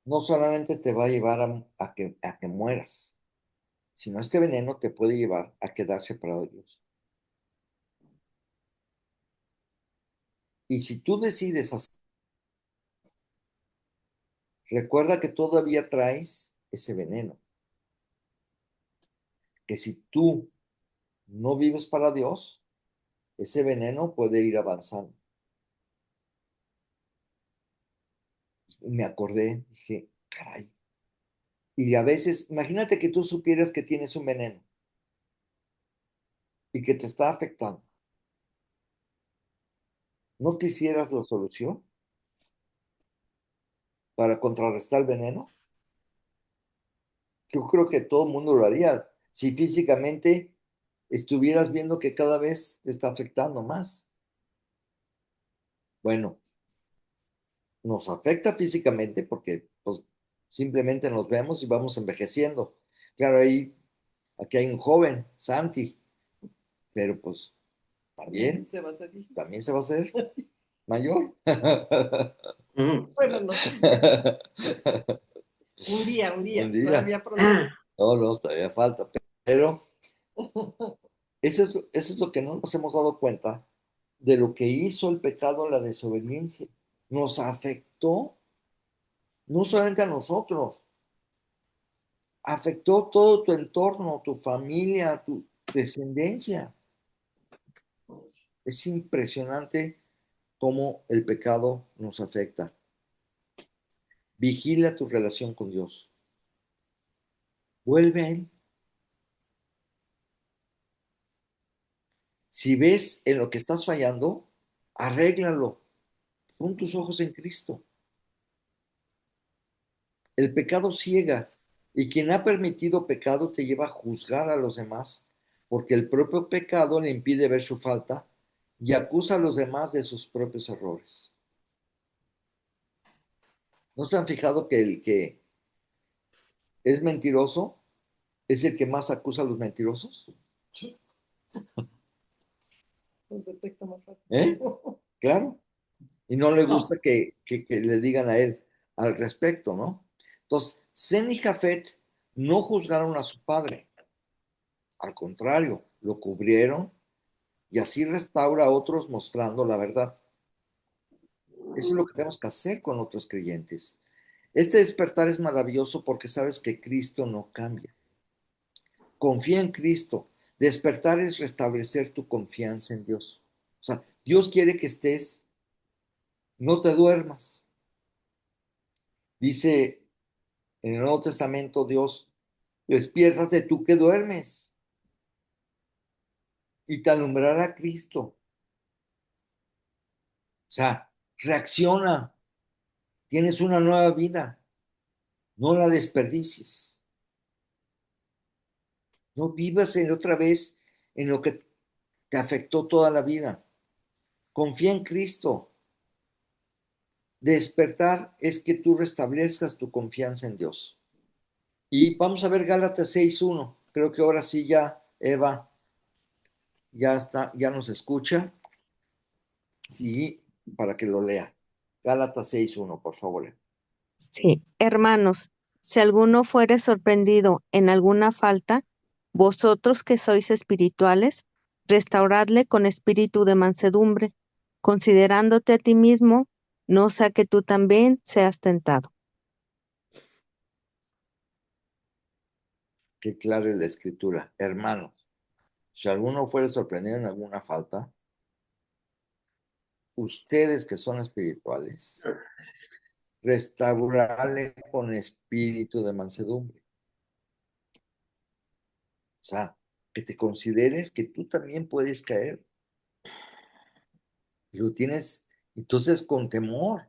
no solamente te va a llevar a que mueras, sino este veneno te puede llevar a quedar separado de Dios. Y si tú decides hacer, recuerda que todavía traes ese veneno, que si tú no vives para Dios, ese veneno puede ir avanzando. Y me acordé, dije, caray. Y a veces, imagínate que tú supieras que tienes un veneno y que te está afectando. ¿No quisieras la solución para contrarrestar el veneno? Yo creo que todo el mundo lo haría si físicamente estuvieras viendo que cada vez te está afectando más. Bueno, nos afecta físicamente porque pues, simplemente nos vemos y vamos envejeciendo. Claro, aquí hay un joven, Santi, pero pues también, Se va a hacer viejito. también se va a hacer mayor. Bueno, no sé si un Un día, día. todavía pronto. No, no, todavía falta. Pero eso es lo que no nos hemos dado cuenta de lo que hizo el pecado, la desobediencia. Nos afectó no solamente a nosotros, afectó todo tu entorno, tu familia, tu descendencia. Es impresionante cómo el pecado nos afecta. Vigila tu relación con Dios. Vuelve a Él. Si ves en lo que estás fallando, arréglalo. Pon tus ojos en Cristo. El pecado ciega y quien ha permitido pecado te lleva a juzgar a los demás, porque el propio pecado le impide ver su falta y acusa a los demás de sus propios errores. ¿No se han fijado que el que es mentiroso es el que más acusa a los mentirosos? Los detecta más fácil. ¿Eh? Claro. Y no le gusta que le digan a él al respecto, ¿no? Entonces, Sem y Jafet no juzgaron a su padre. Al contrario, lo cubrieron y así restaura a otros mostrando la verdad. Eso es lo que tenemos que hacer con otros creyentes. Este despertar es maravilloso porque sabes que Cristo no cambia. Confía en Cristo. Despertar es restablecer tu confianza en Dios. O sea, Dios quiere que estés, no te duermas. Dice en el Nuevo Testamento Dios, despiértate tú que duermes y te alumbrará Cristo. O sea, reacciona, tienes una nueva vida, no la desperdicies. No vivas en otra vez en lo que te afectó toda la vida. Confía en Cristo. Despertar es que tú restablezcas tu confianza en Dios. Y vamos a ver Gálatas 6:1. Creo que ahora sí ya Eva ya está, ya nos escucha. Sí, para que lo lea. Gálatas 6:1, por favor. Sí, hermanos, si alguno fuere sorprendido en alguna falta, vosotros que sois espirituales, restauradle con espíritu de mansedumbre, considerándote a ti mismo, no sea que tú también seas tentado. Qué clara es la escritura. Hermanos, si alguno fuere sorprendido en alguna falta, ustedes que son espirituales, restaurarle con espíritu de mansedumbre. O sea, que te consideres que tú también puedes caer. Y lo tienes, entonces con temor,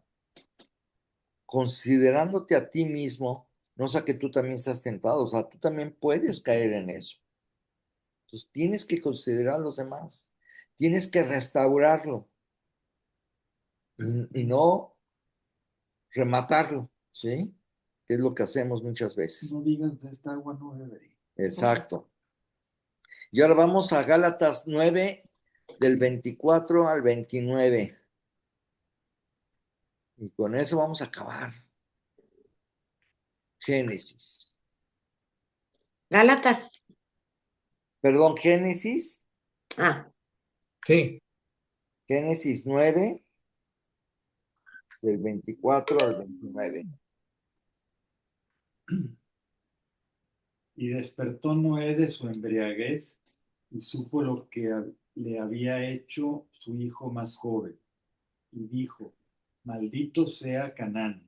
considerándote a ti mismo, no sea que tú también seas tentado, o sea, tú también puedes caer en eso. Entonces tienes que considerar a los demás, tienes que restaurarlo y no rematarlo, ¿sí? Que es lo que hacemos muchas veces. No digas de esta agua no beberé. Exacto. Y ahora vamos a Gálatas 9, del 24 al 29. Y con eso vamos a acabar. Génesis. Gálatas. Perdón, Génesis. Ah, Sí, Génesis 9, del 24 al 29. Y despertó Noé de su embriaguez y supo lo que le había hecho su hijo más joven. Y dijo, maldito sea Canaán,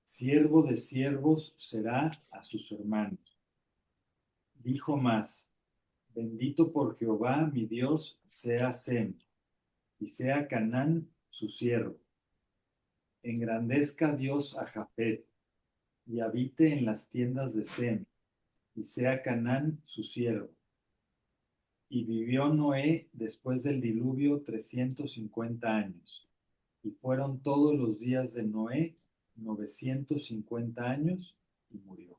siervo de siervos será a sus hermanos. Dijo más, Bendito por Jehová, mi Dios, sea Sem, y sea Canaán su siervo. Engrandezca Dios a Japhet, y habite en las tiendas de Sem, y sea Canaán su siervo. Y vivió Noé después del diluvio 350 años, y fueron todos los días de Noé 950 años, y murió.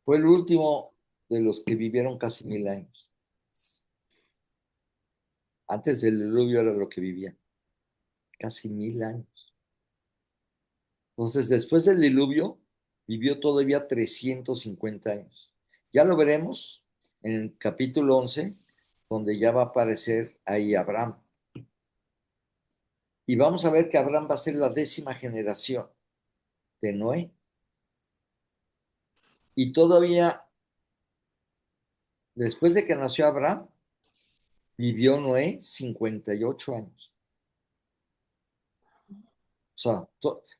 Fue el último de los que vivieron casi 1000 años. Antes del diluvio era lo que vivían, casi 1000 años. Entonces, después del diluvio, vivió todavía 350 años. Ya lo veremos en el capítulo 11, donde ya va a aparecer ahí Abraham. Y vamos a ver que Abraham va a ser la 10ª generación de Noé. Y todavía, después de que nació Abraham, vivió Noé 58 años. O sea,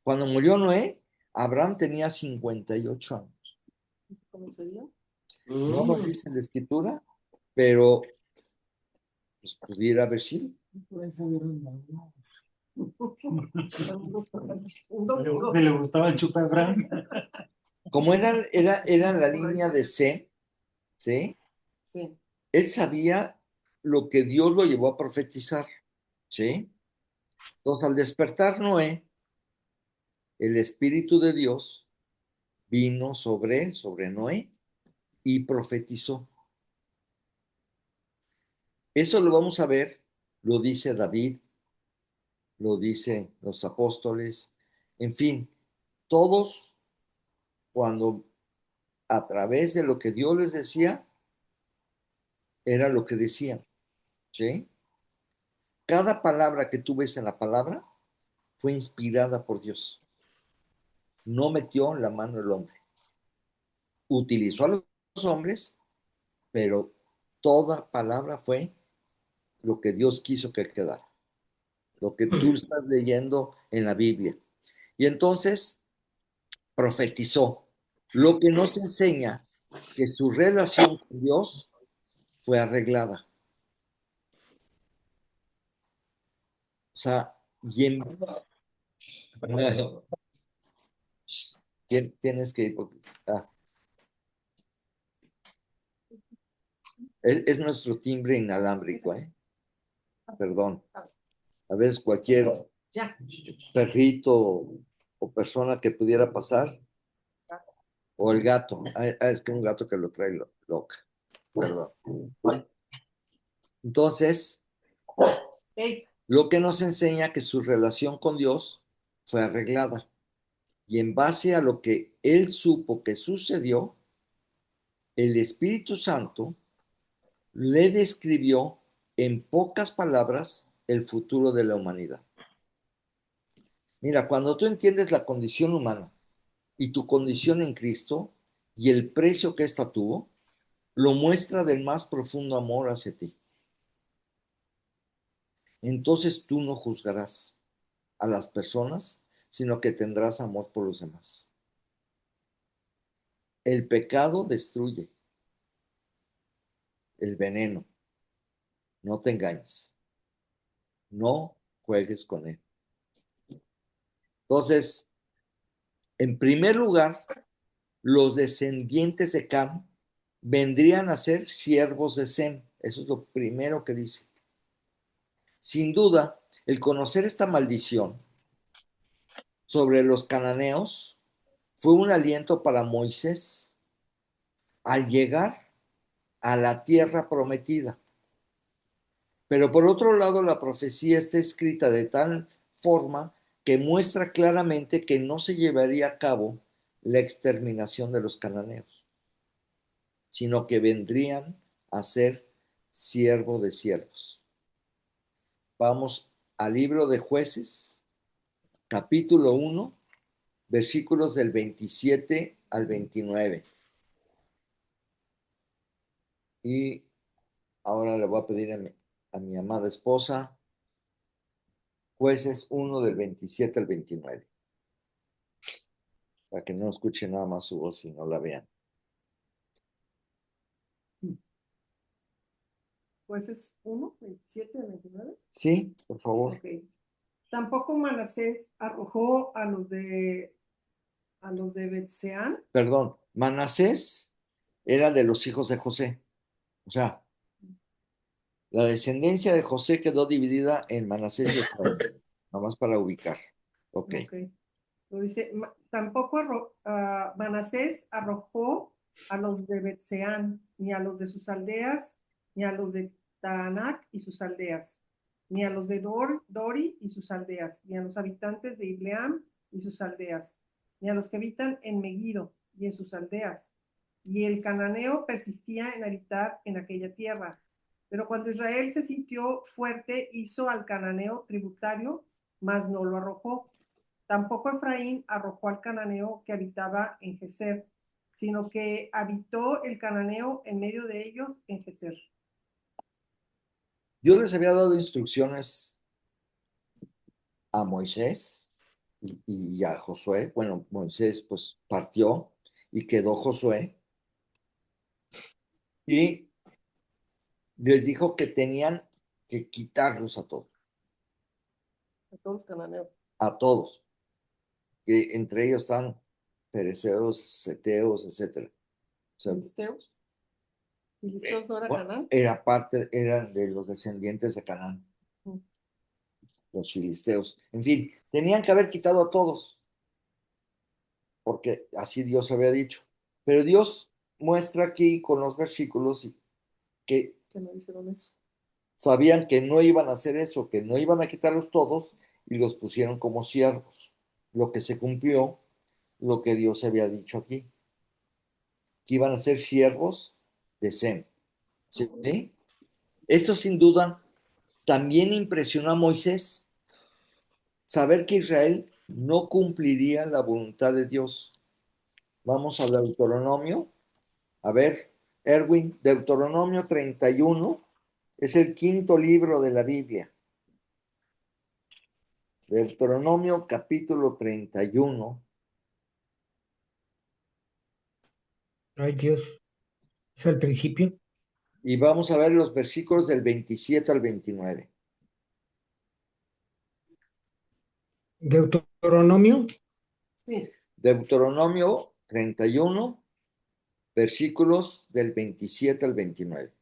cuando murió Noé, Abraham tenía 58 años. ¿Cómo se dio? No lo dice la escritura, pero pues, pudiera haber sido. Le gustaba el chupe a Abraham. Como era la línea de Sem, ¿sí? Sí. Él sabía lo que Dios lo llevó a profetizar, ¿sí? Entonces, al despertar Noé, el Espíritu de Dios vino sobre él, sobre Noé, y profetizó. Eso lo vamos a ver, lo dice David, lo dicen los apóstoles, en fin, todos cuando a través de lo que Dios les decía, era lo que decían, ¿sí? Cada palabra que tú ves en la palabra fue inspirada por Dios. No metió la mano el hombre. Utilizó a los hombres, pero toda palabra fue lo que Dios quiso que quedara. Lo que tú estás leyendo en la Biblia. Y entonces profetizó, lo que nos enseña que su relación con Dios fue arreglada. O sea, tienes que ir porque es nuestro timbre inalámbrico, ¿eh? Perdón. A veces cualquier perrito o persona que pudiera pasar, o el gato. Es que un gato que lo trae loca. Perdón. Entonces, lo que nos enseña que su relación con Dios fue arreglada. Y en base a lo que él supo que sucedió, el Espíritu Santo le describió en pocas palabras el futuro de la humanidad. Mira, cuando tú entiendes la condición humana y tu condición en Cristo y el precio que ésta tuvo, lo muestra del más profundo amor hacia ti. Entonces tú no juzgarás a las personas, sino que tendrás amor por los demás. El pecado destruye, el veneno. No te engañes. No juegues con él. Entonces, en primer lugar, los descendientes de Cam vendrían a ser siervos de Sem. Eso es lo primero que dice. Sin duda, el conocer esta maldición sobre los cananeos fue un aliento para Moisés al llegar a la tierra prometida. Pero por otro lado, la profecía está escrita de tal forma que muestra claramente que no se llevaría a cabo la exterminación de los cananeos, sino que vendrían a ser siervo de siervos. Vamos al libro de Jueces, capítulo 1, versículos del 27 al 29. Y ahora le voy a pedir a mi amada esposa, Jueces 1 del 27 al 29, para que no escuchen nada más su voz y no la vean. Pues es 1, 27, 29. Sí, por favor. Ok. Tampoco Manasés arrojó a los de Betseán. Perdón, Manasés era de los hijos de José. O sea, la descendencia de José quedó dividida en Manasés y Efraín, nomás para ubicar. Ok. Ok. Lo dice, tampoco Manasés arrojó a los de Betseán, ni a los de sus aldeas, ni a los de Taanac y sus aldeas, ni a los de Dori y sus aldeas, ni a los habitantes de Ibleam y sus aldeas, ni a los que habitan en Megiddo y en sus aldeas. Y el cananeo persistía en habitar en aquella tierra. Pero cuando Israel se sintió fuerte, hizo al cananeo tributario, mas no lo arrojó. Tampoco Efraín arrojó al cananeo que habitaba en Geser, sino que habitó el cananeo en medio de ellos en Geser. Dios les había dado instrucciones a Moisés y a Josué. Bueno, Moisés pues partió y quedó Josué y les dijo que tenían que quitarlos A todos los cananeos. a todos, que entre ellos están fereceos, seteos, etcétera. O sea, Filisteos. Filisteos no era bueno, Canaán. eran de los descendientes de Canaán, Mm. los filisteos. En fin, tenían que haber quitado a todos, porque así Dios había dicho. Pero Dios muestra aquí con los versículos que Que no hicieron eso. sabían que no iban a hacer eso, que no iban a quitarlos todos y los pusieron como siervos. Lo que se cumplió, lo que Dios había dicho aquí, que iban a ser siervos de Sem. ¿Sí? Esto sin duda también impresionó a Moisés, saber que Israel no cumpliría la voluntad de Dios. Vamos a Deuteronomio. A ver, Erwin, Deuteronomio 31 es el quinto libro de la Biblia. Deuteronomio capítulo 31. Ay, Dios. ¿Es al principio? Y vamos a ver los versículos del 27 al 29. Deuteronomio. Sí. Deuteronomio 31, versículos del 27 al 29.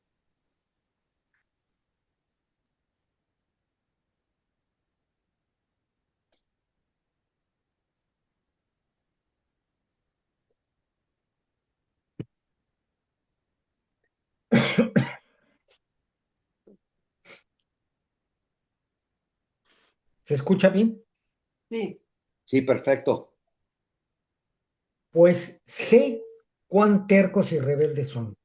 ¿Se escucha bien? Sí. Sí, perfecto. Pues sé cuán tercos y rebeldes son.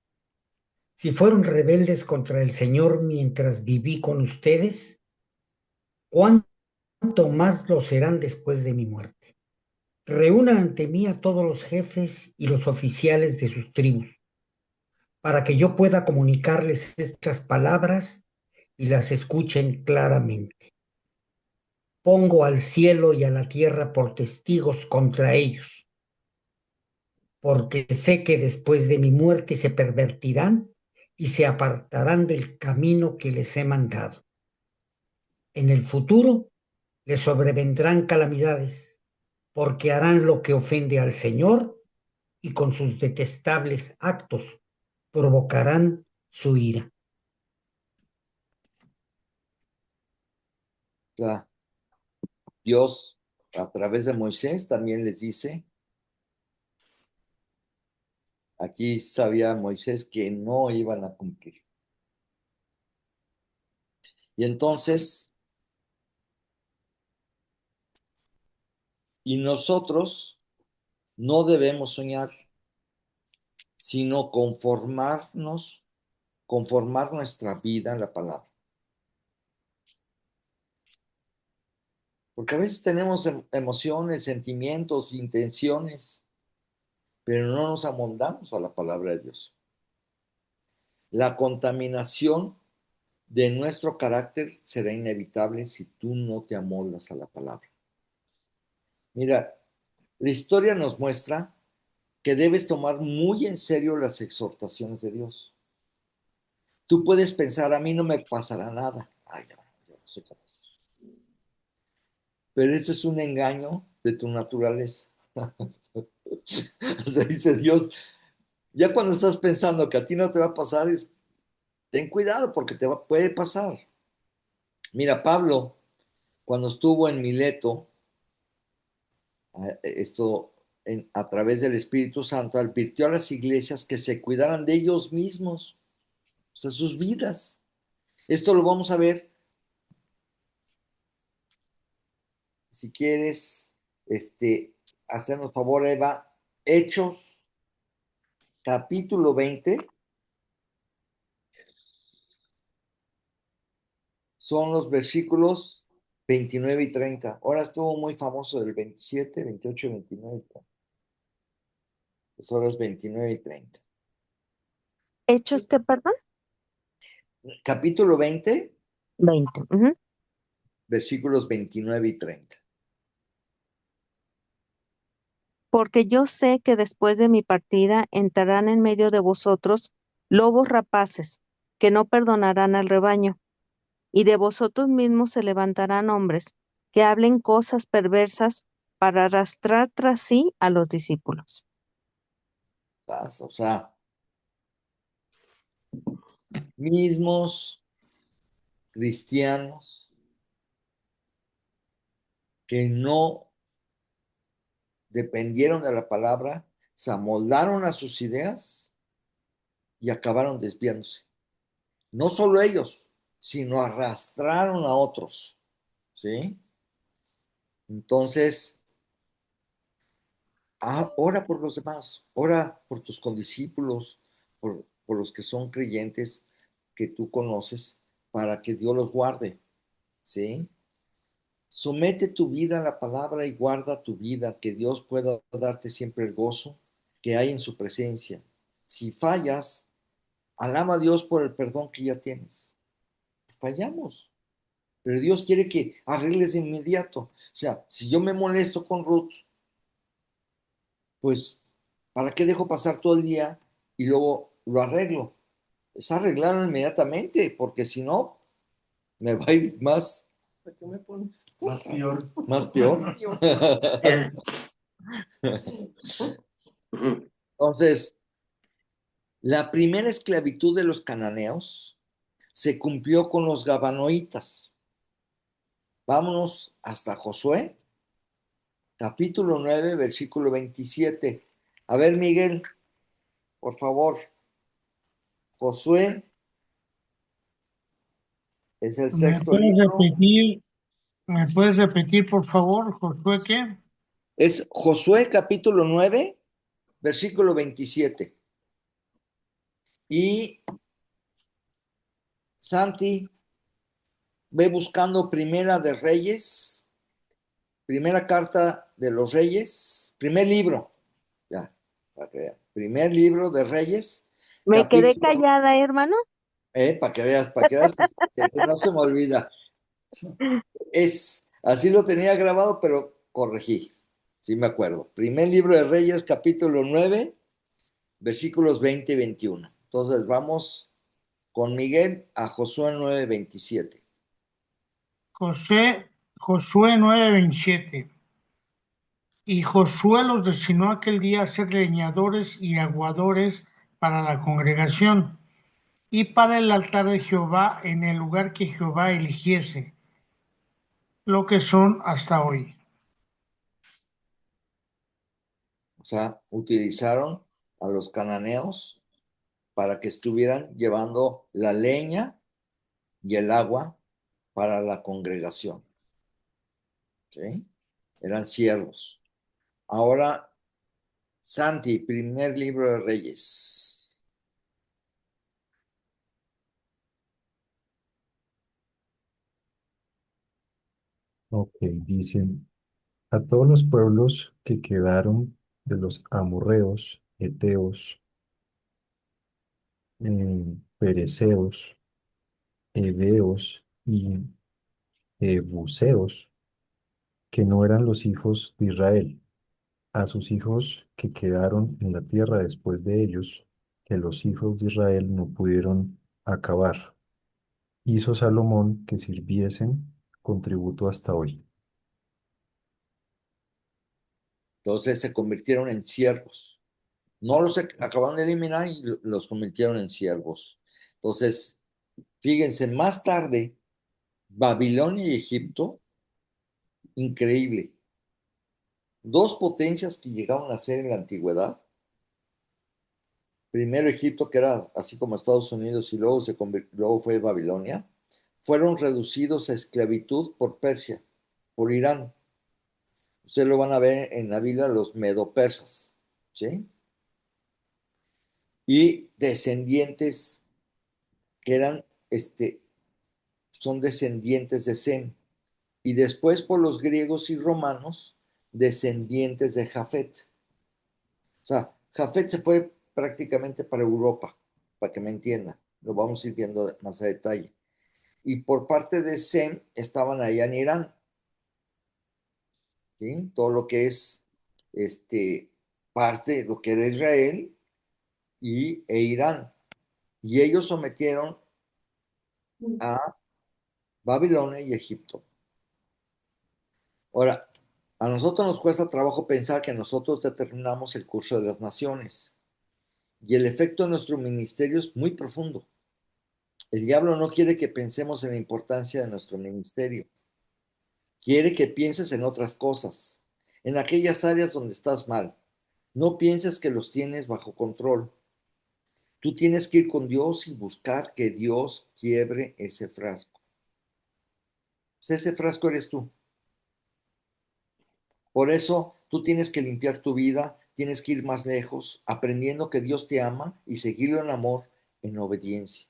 Si fueron rebeldes contra el Señor mientras viví con ustedes, cuánto más lo serán después de mi muerte. Reúnan ante mí a todos los jefes y los oficiales de sus tribus, para que yo pueda comunicarles estas palabras y las escuchen claramente. Pongo al cielo y a la tierra por testigos contra ellos, porque sé que después de mi muerte se pervertirán y se apartarán del camino que les he mandado. En el futuro les sobrevendrán calamidades, porque harán lo que ofende al Señor y con sus detestables actos provocarán su ira. O sea, Dios a través de Moisés también les dice, aquí sabía Moisés que no iban a cumplir. Y entonces, y nosotros no debemos soñar, sino conformar nuestra vida a la palabra. Porque a veces tenemos emociones, sentimientos, intenciones, pero no nos amoldamos a la palabra de Dios. La contaminación de nuestro carácter será inevitable si tú no te amoldas a la palabra. Mira, la historia nos muestra que debes tomar muy en serio las exhortaciones de Dios. Tú puedes pensar, a mí no me pasará nada. Ay, ya no soy capaz. Pero eso es un engaño de tu naturaleza. O sea, dice Dios, ya cuando estás pensando que a ti no te va a pasar, ten cuidado porque puede pasar. Mira, Pablo, cuando estuvo en Mileto, esto a través del Espíritu Santo, advirtió a las iglesias que se cuidaran de ellos mismos, o sea, sus vidas. Esto lo vamos a ver, si quieres, hacernos favor, Eva, Hechos, capítulo 20, son los versículos 29 y 30. Ahora estuvo muy famoso del 27, 28, 29 y 30. Pues ahora es 29 y 30. ¿Hechos qué, perdón? Capítulo 20, 20. Ujú. versículos 29 y 30. Porque yo sé que después de mi partida entrarán en medio de vosotros lobos rapaces, que no perdonarán al rebaño, y de vosotros mismos se levantarán hombres que hablen cosas perversas para arrastrar tras sí a los discípulos. O sea, mismos cristianos que no dependieron de la palabra, se amoldaron a sus ideas y acabaron desviándose. No solo ellos, sino arrastraron a otros, ¿sí? Entonces, ora por los demás, ora por tus condiscípulos, por los que son creyentes que tú conoces, para que Dios los guarde, ¿sí? Somete tu vida a la palabra y guarda tu vida, que Dios pueda darte siempre el gozo que hay en su presencia. Si fallas, alaba a Dios por el perdón que ya tienes. Fallamos, pero Dios quiere que arregles de inmediato. O sea, si yo me molesto con Ruth, pues, ¿para qué dejo pasar todo el día y luego lo arreglo? Es arreglarlo inmediatamente, porque si no, me va a ir más, ¿Por qué me pones? Más peor. más peor. Entonces, la primera esclavitud de los cananeos se cumplió con los gabanoitas. Vámonos hasta Josué, capítulo 9, versículo 27. A ver, Miguel, por favor. Josué es el ¿Me sexto puedes libro. repetir, me puedes repetir, por favor, Josué, qué? Es Josué, capítulo 9, versículo 27. Y Santi, ve buscando Primera de Reyes, primera carta de los Reyes, primer libro, ya, para que vean. Primer libro de Reyes, Me quedé capítulo, callada, hermano. para que veas que no se me olvida. Así lo tenía grabado, pero corregí, sí me acuerdo. Primer libro de Reyes, capítulo 9, versículos 20 y 21. Entonces vamos con Miguel a Josué 9, 27. Josué 9:27. Y Josué los destinó aquel día a ser leñadores y aguadores para la congregación y para el altar de Jehová en el lugar que Jehová eligiese, lo que son hasta hoy. O sea, utilizaron a los cananeos para que estuvieran llevando la leña y el agua para la congregación. ¿Ok? Eran siervos. Ahora, Santi, primer libro de Reyes. Ok, dicen, a todos los pueblos que quedaron de los amorreos, heteos, pereceos, heveos y jebuseos, que no eran los hijos de Israel, a sus hijos que quedaron en la tierra después de ellos, que los hijos de Israel no pudieron acabar. Hizo Salomón que sirviesen con tributo hasta hoy. Entonces se convirtieron en siervos. No los acabaron de eliminar y los convirtieron en siervos. Entonces, fíjense, más tarde, Babilonia y Egipto, increíble. Dos potencias que llegaron a ser en la antigüedad. Primero Egipto, que era así como Estados Unidos, y luego fue Babilonia, fueron reducidos a esclavitud por Persia, por Irán. Ustedes lo van a ver en la Biblia, los medo-persas, ¿sí? Y descendientes que son descendientes de Sem. Y después por los griegos y romanos, descendientes de Jafet. O sea, Jafet se fue prácticamente para Europa, para que me entiendan. Lo vamos a ir viendo más a detalle. Y por parte de Sem estaban allá en Irán, ¿sí? Todo lo que es parte de lo que era Israel e Irán. Y ellos sometieron a Babilonia y Egipto. Ahora, a nosotros nos cuesta trabajo pensar que nosotros determinamos el curso de las naciones. Y el efecto de nuestro ministerio es muy profundo. El diablo no quiere que pensemos en la importancia de nuestro ministerio. Quiere que pienses en otras cosas, en aquellas áreas donde estás mal. No pienses que los tienes bajo control. Tú tienes que ir con Dios y buscar que Dios quiebre ese frasco. Pues ese frasco eres tú. Por eso tú tienes que limpiar tu vida, tienes que ir más lejos, aprendiendo que Dios te ama y seguirlo en amor, en obediencia.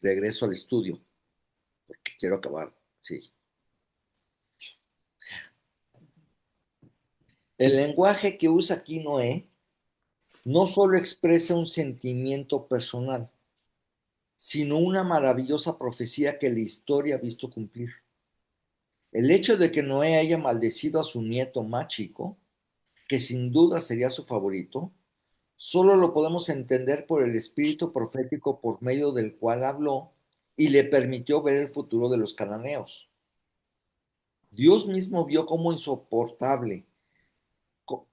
Regreso al estudio, porque quiero acabar. Sí. El lenguaje que usa aquí Noé no solo expresa un sentimiento personal, sino una maravillosa profecía que la historia ha visto cumplir. El hecho de que Noé haya maldecido a su nieto más chico, que sin duda sería su favorito, solo lo podemos entender por el espíritu profético por medio del cual habló y le permitió ver el futuro de los cananeos. Dios mismo vio cómo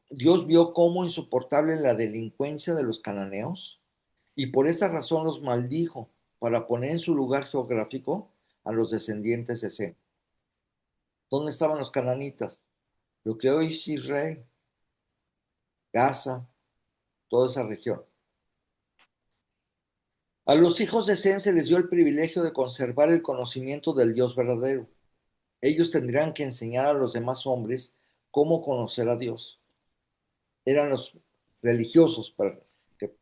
Dios vio cómo insoportable la delincuencia de los cananeos y por esta razón los maldijo para poner en su lugar geográfico a los descendientes de Sem. ¿Dónde estaban los cananitas? Lo que hoy es Israel, Gaza, toda esa región. A los hijos de Sem se les dio el privilegio de conservar el conocimiento del Dios verdadero. Ellos tendrían que enseñar a los demás hombres cómo conocer a Dios. Eran los religiosos, para que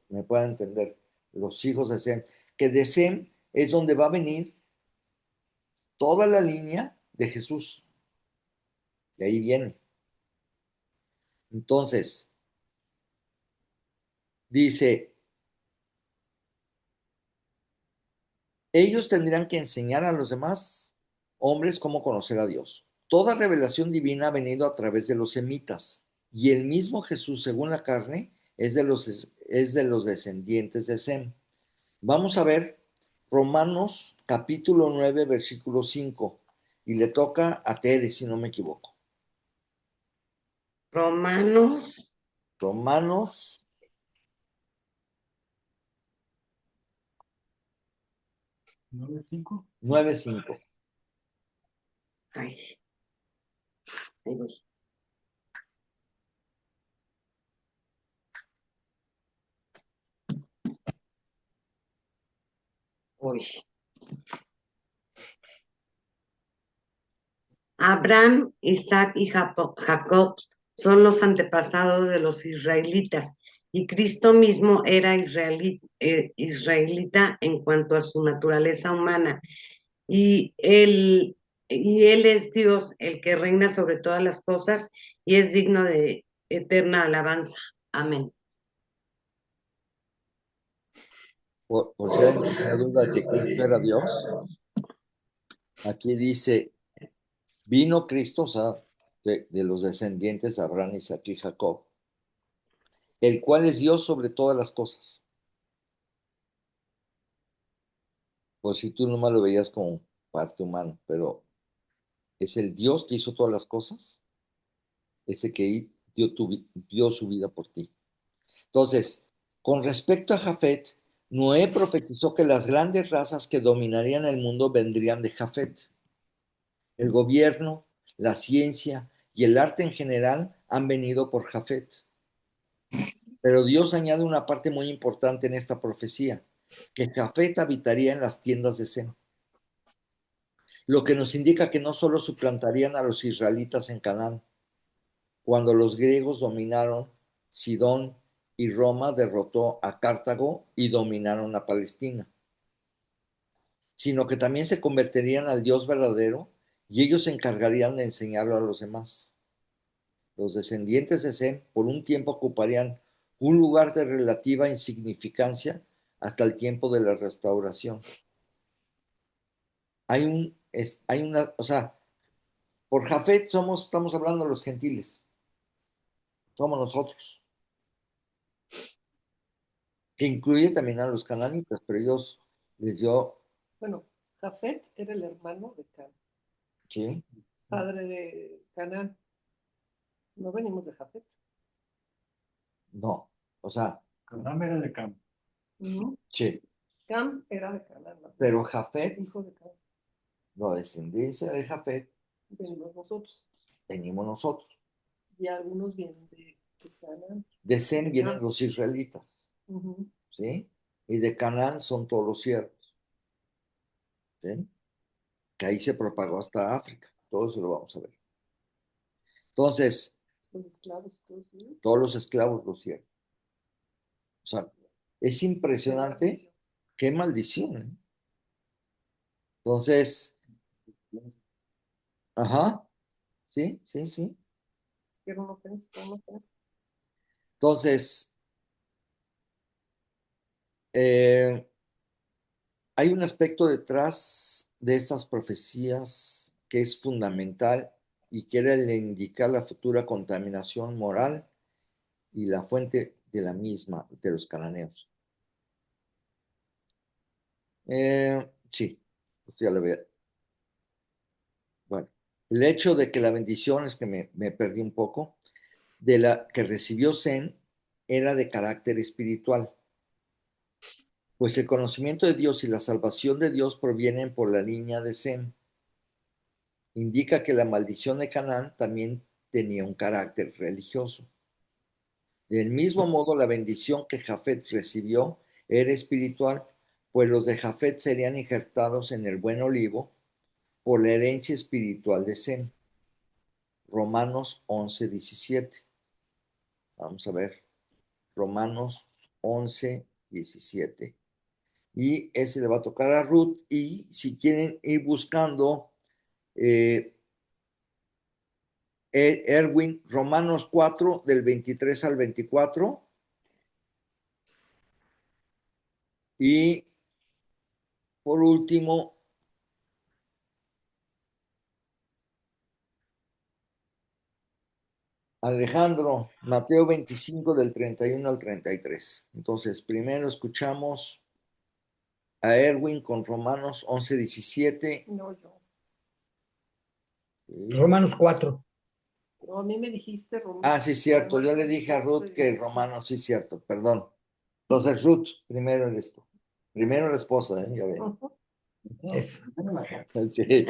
me puedan entender, los hijos de Sem, que de Sem es donde va a venir toda la línea de Jesús. De ahí viene. Entonces, dice, ellos tendrían que enseñar a los demás hombres cómo conocer a Dios. Toda revelación divina ha venido a través de los semitas, y el mismo Jesús, según la carne, es de los descendientes de Sem. Vamos a ver Romanos capítulo 9, versículo 5, y le toca a Tere, si no me equivoco. Romanos, Romanos 9:5. 9:5. ay, ahí voy. Voy. Abraham, Isaac y Jacob son los antepasados de los israelitas y Cristo mismo era israelita en cuanto a su naturaleza humana y él es Dios, el que reina sobre todas las cosas y es digno de eterna alabanza. Amén. Por si alguien tenía duda de que Cristo era Dios, aquí dice, vino Cristo, o sea, de los descendientes de Abraham, Isaac y Jacob, el cual es Dios sobre todas las cosas. Pues si tú nomás lo veías como parte humana, pero es el Dios que hizo todas las cosas, ese que dio su vida por ti. Entonces, con respecto a Jafet, Noé profetizó que las grandes razas que dominarían el mundo vendrían de Jafet. El gobierno, la ciencia y el arte en general han venido por Jafet. Pero Dios añade una parte muy importante en esta profecía, que Jafet habitaría en las tiendas de Sem, lo que nos indica que no solo suplantarían a los israelitas en Canaán. Cuando los griegos dominaron Sidón y Roma derrotó a Cartago y dominaron a Palestina, sino que también se convertirían al Dios verdadero y ellos se encargarían de enseñarlo a los demás. Los descendientes de Sem por un tiempo ocuparían un lugar de relativa insignificancia hasta el tiempo de la restauración. O sea, por Jafet estamos hablando de los gentiles, somos nosotros, que incluye también a los cananitas, pero ellos les dio, Bueno, Jafet era el hermano de Cam, ¿sí? padre de Canaán. No venimos de Jafet. No, o sea, Canaán era de Cam. sí, Cam era de Canaán, ¿no? pero Jafet, Hijo de Cam. la descendencia de Jafet, Venimos nosotros. venimos nosotros. Y algunos vienen de Canaán. De Sem De vienen Cam. los israelitas, Ujú. ¿sí? Y de Canaán son todos los siervos, ¿sí? Que ahí se propagó hasta África. Todo eso lo vamos a ver. Entonces, Los esclavos, todos, ¿no? todos los esclavos los siervos. O sea, es Qué impresionante, maldición. qué maldición, ¿eh? Entonces, ajá, sí, sí, sí. Pero no piensa, no piensa. Entonces, eh, hay un aspecto detrás de estas profecías que es fundamental y que era el de indicar la futura contaminación moral y la fuente de la misma de los cananeos. Sí, esto ya lo veo. Bueno, el hecho de que la bendición, es que me perdí un poco, de la que recibió Sem era de carácter espiritual, pues el conocimiento de Dios y la salvación de Dios provienen por la línea de Sem. Indica que la maldición de Canaán también tenía un carácter religioso. Del mismo modo, la bendición que Jafet recibió era espiritual, pues los de Jafet serían injertados en el buen olivo por la herencia espiritual de Sem. Romanos 11:17. Vamos a ver. Romanos 11:17. Y ese le va a tocar a Ruth. Y si quieren ir buscando Erwin, Romanos 4, del 23 al 24. Y por último, Alejandro, Mateo 25, del 31 al 33. Entonces, primero escuchamos a Erwin con Romanos 11:17. No, yo. Romanos 4. No, a mí me dijiste Romanos. Ah, sí, cierto. Yo le dije a Ruth que Romanos, sí, cierto, perdón. Entonces, Ruth, primero eres tú. Primero la esposa, ¿eh? Ya ven. Ujú. Es. Sí.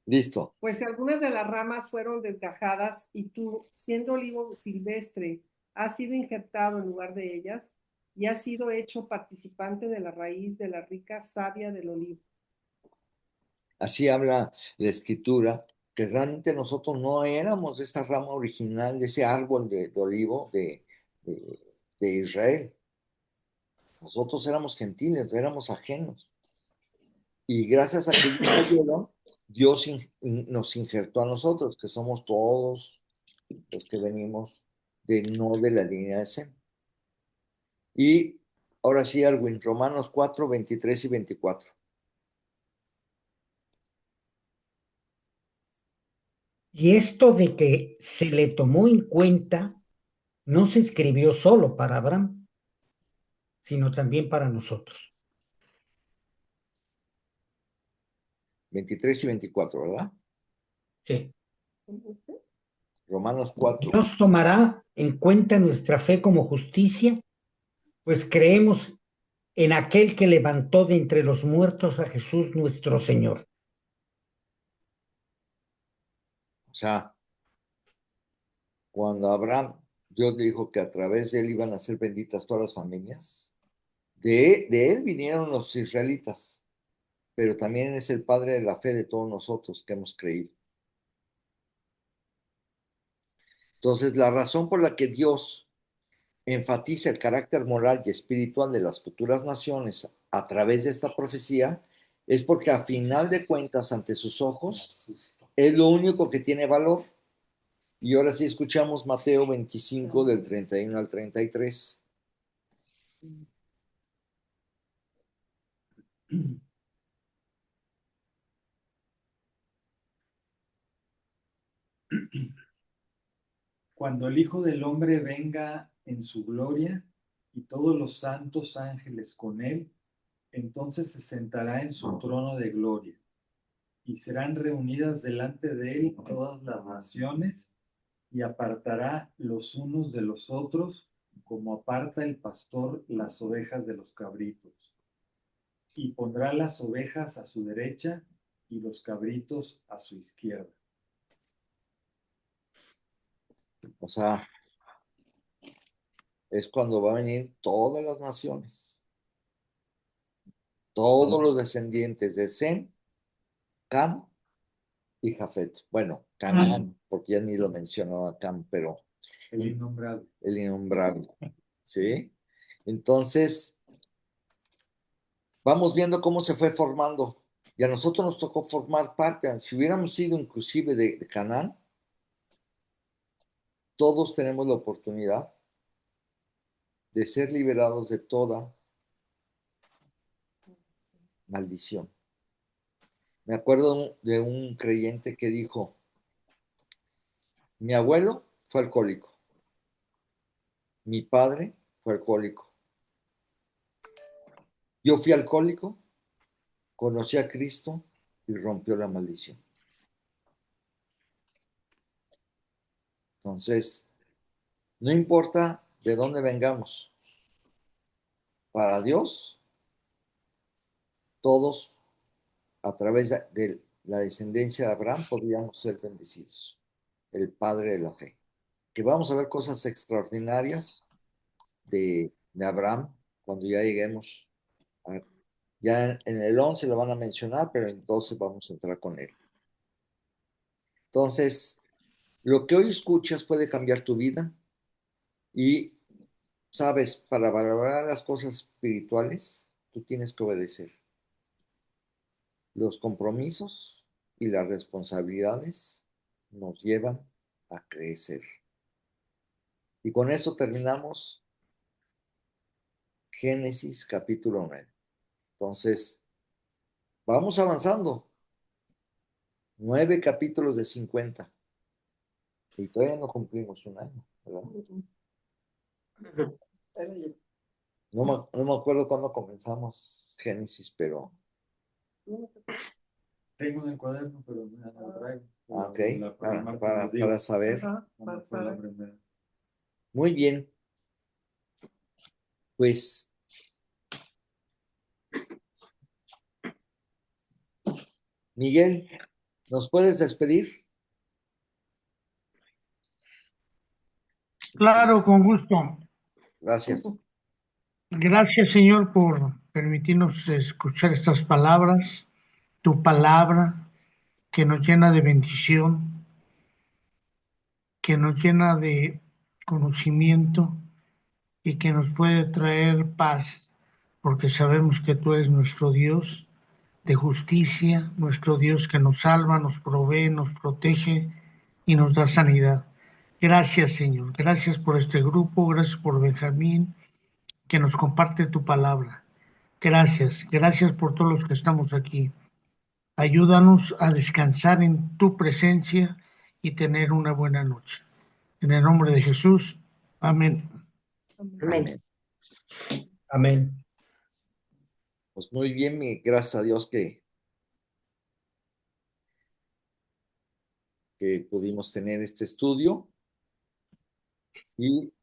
Listo. Pues algunas de las ramas fueron desgajadas y tú, siendo olivo silvestre, has sido injertado en lugar de ellas y has sido hecho participante de la raíz de la rica savia del olivo. Así habla la escritura, que realmente nosotros no éramos de esa rama original, de ese árbol de olivo de, de Israel. Nosotros éramos gentiles, éramos ajenos. Y gracias a que ellos cayeron, Dios nos injertó a nosotros, que somos todos los que venimos no de la línea de Sem. Y ahora sí, Alwin, Romanos 4, 23 y 24. Y esto de que se le tomó en cuenta no se escribió solo para Abraham, sino también para nosotros. 23 y 24, ¿verdad? Sí. Romanos 4. Dios tomará en cuenta nuestra fe como justicia, pues creemos en aquel que levantó de entre los muertos a Jesús nuestro Señor. O sea, cuando Abraham, Dios dijo que a través de él iban a ser benditas todas las familias, de él vinieron los israelitas, pero también es el padre de la fe de todos nosotros que hemos creído. Entonces, la razón por la que Dios enfatiza el carácter moral y espiritual de las futuras naciones a través de esta profecía es porque a final de cuentas, ante sus ojos, es lo único que tiene valor. Y ahora sí escuchamos Mateo 25 del 31 al 33. Cuando el Hijo del Hombre venga en su gloria y todos los santos ángeles con él, entonces se sentará en su trono de gloria y serán reunidas delante de él todas las naciones y apartará los unos de los otros como aparta el pastor las ovejas de los cabritos. Y pondrá las ovejas a su derecha y los cabritos a su izquierda. O sea, es cuando va a venir todas las naciones, todos los descendientes de Sem, Cam y Jafet. Bueno, Canaán, porque ya ni lo mencionaba Cam, pero El innombrable. el innombrable, ¿sí? Entonces, vamos viendo cómo se fue formando. Y a nosotros nos tocó formar parte. Si hubiéramos sido inclusive de Canaán, todos tenemos la oportunidad de ser liberados de toda maldición. Me acuerdo de un creyente que dijo, mi abuelo fue alcohólico, mi padre fue alcohólico, yo fui alcohólico, conocí a Cristo y rompió la maldición. Entonces, no importa de dónde vengamos, para Dios, todos a través de la descendencia de Abraham podríamos ser bendecidos, el padre de la fe. Que vamos a ver cosas extraordinarias de Abraham cuando ya lleguemos. Ya en el 11 lo van a mencionar, pero en el 12 vamos a entrar con él. Entonces, lo que hoy escuchas puede cambiar tu vida y, sabes, para valorar las cosas espirituales, tú tienes que obedecer. Los compromisos y las responsabilidades nos llevan a crecer. Y con eso terminamos Génesis capítulo 9. Entonces, vamos avanzando. 9 capítulos de 50. Y todavía no cumplimos un año, ¿verdad? No me acuerdo cuándo comenzamos Génesis, pero... Tengo en el cuaderno, pero no lo traigo. Ok, Para para saber. Ajá, para saber. Muy bien. Pues, Miguel, ¿nos puedes despedir? Claro, con gusto. Gracias. Gracias, Señor, por permitirnos escuchar estas palabras, tu palabra que nos llena de bendición, que nos llena de conocimiento y que nos puede traer paz, porque sabemos que tú eres nuestro Dios de justicia, nuestro Dios que nos salva, nos provee, nos protege y nos da sanidad. Gracias, Señor. Gracias por este grupo, gracias por Benjamín, que nos comparte tu palabra. Gracias, gracias por todos los que estamos aquí. Ayúdanos a descansar en tu presencia y tener una buena noche. En el nombre de Jesús, amén. Amén. Amén. Pues muy bien, gracias a Dios que que pudimos tener este estudio y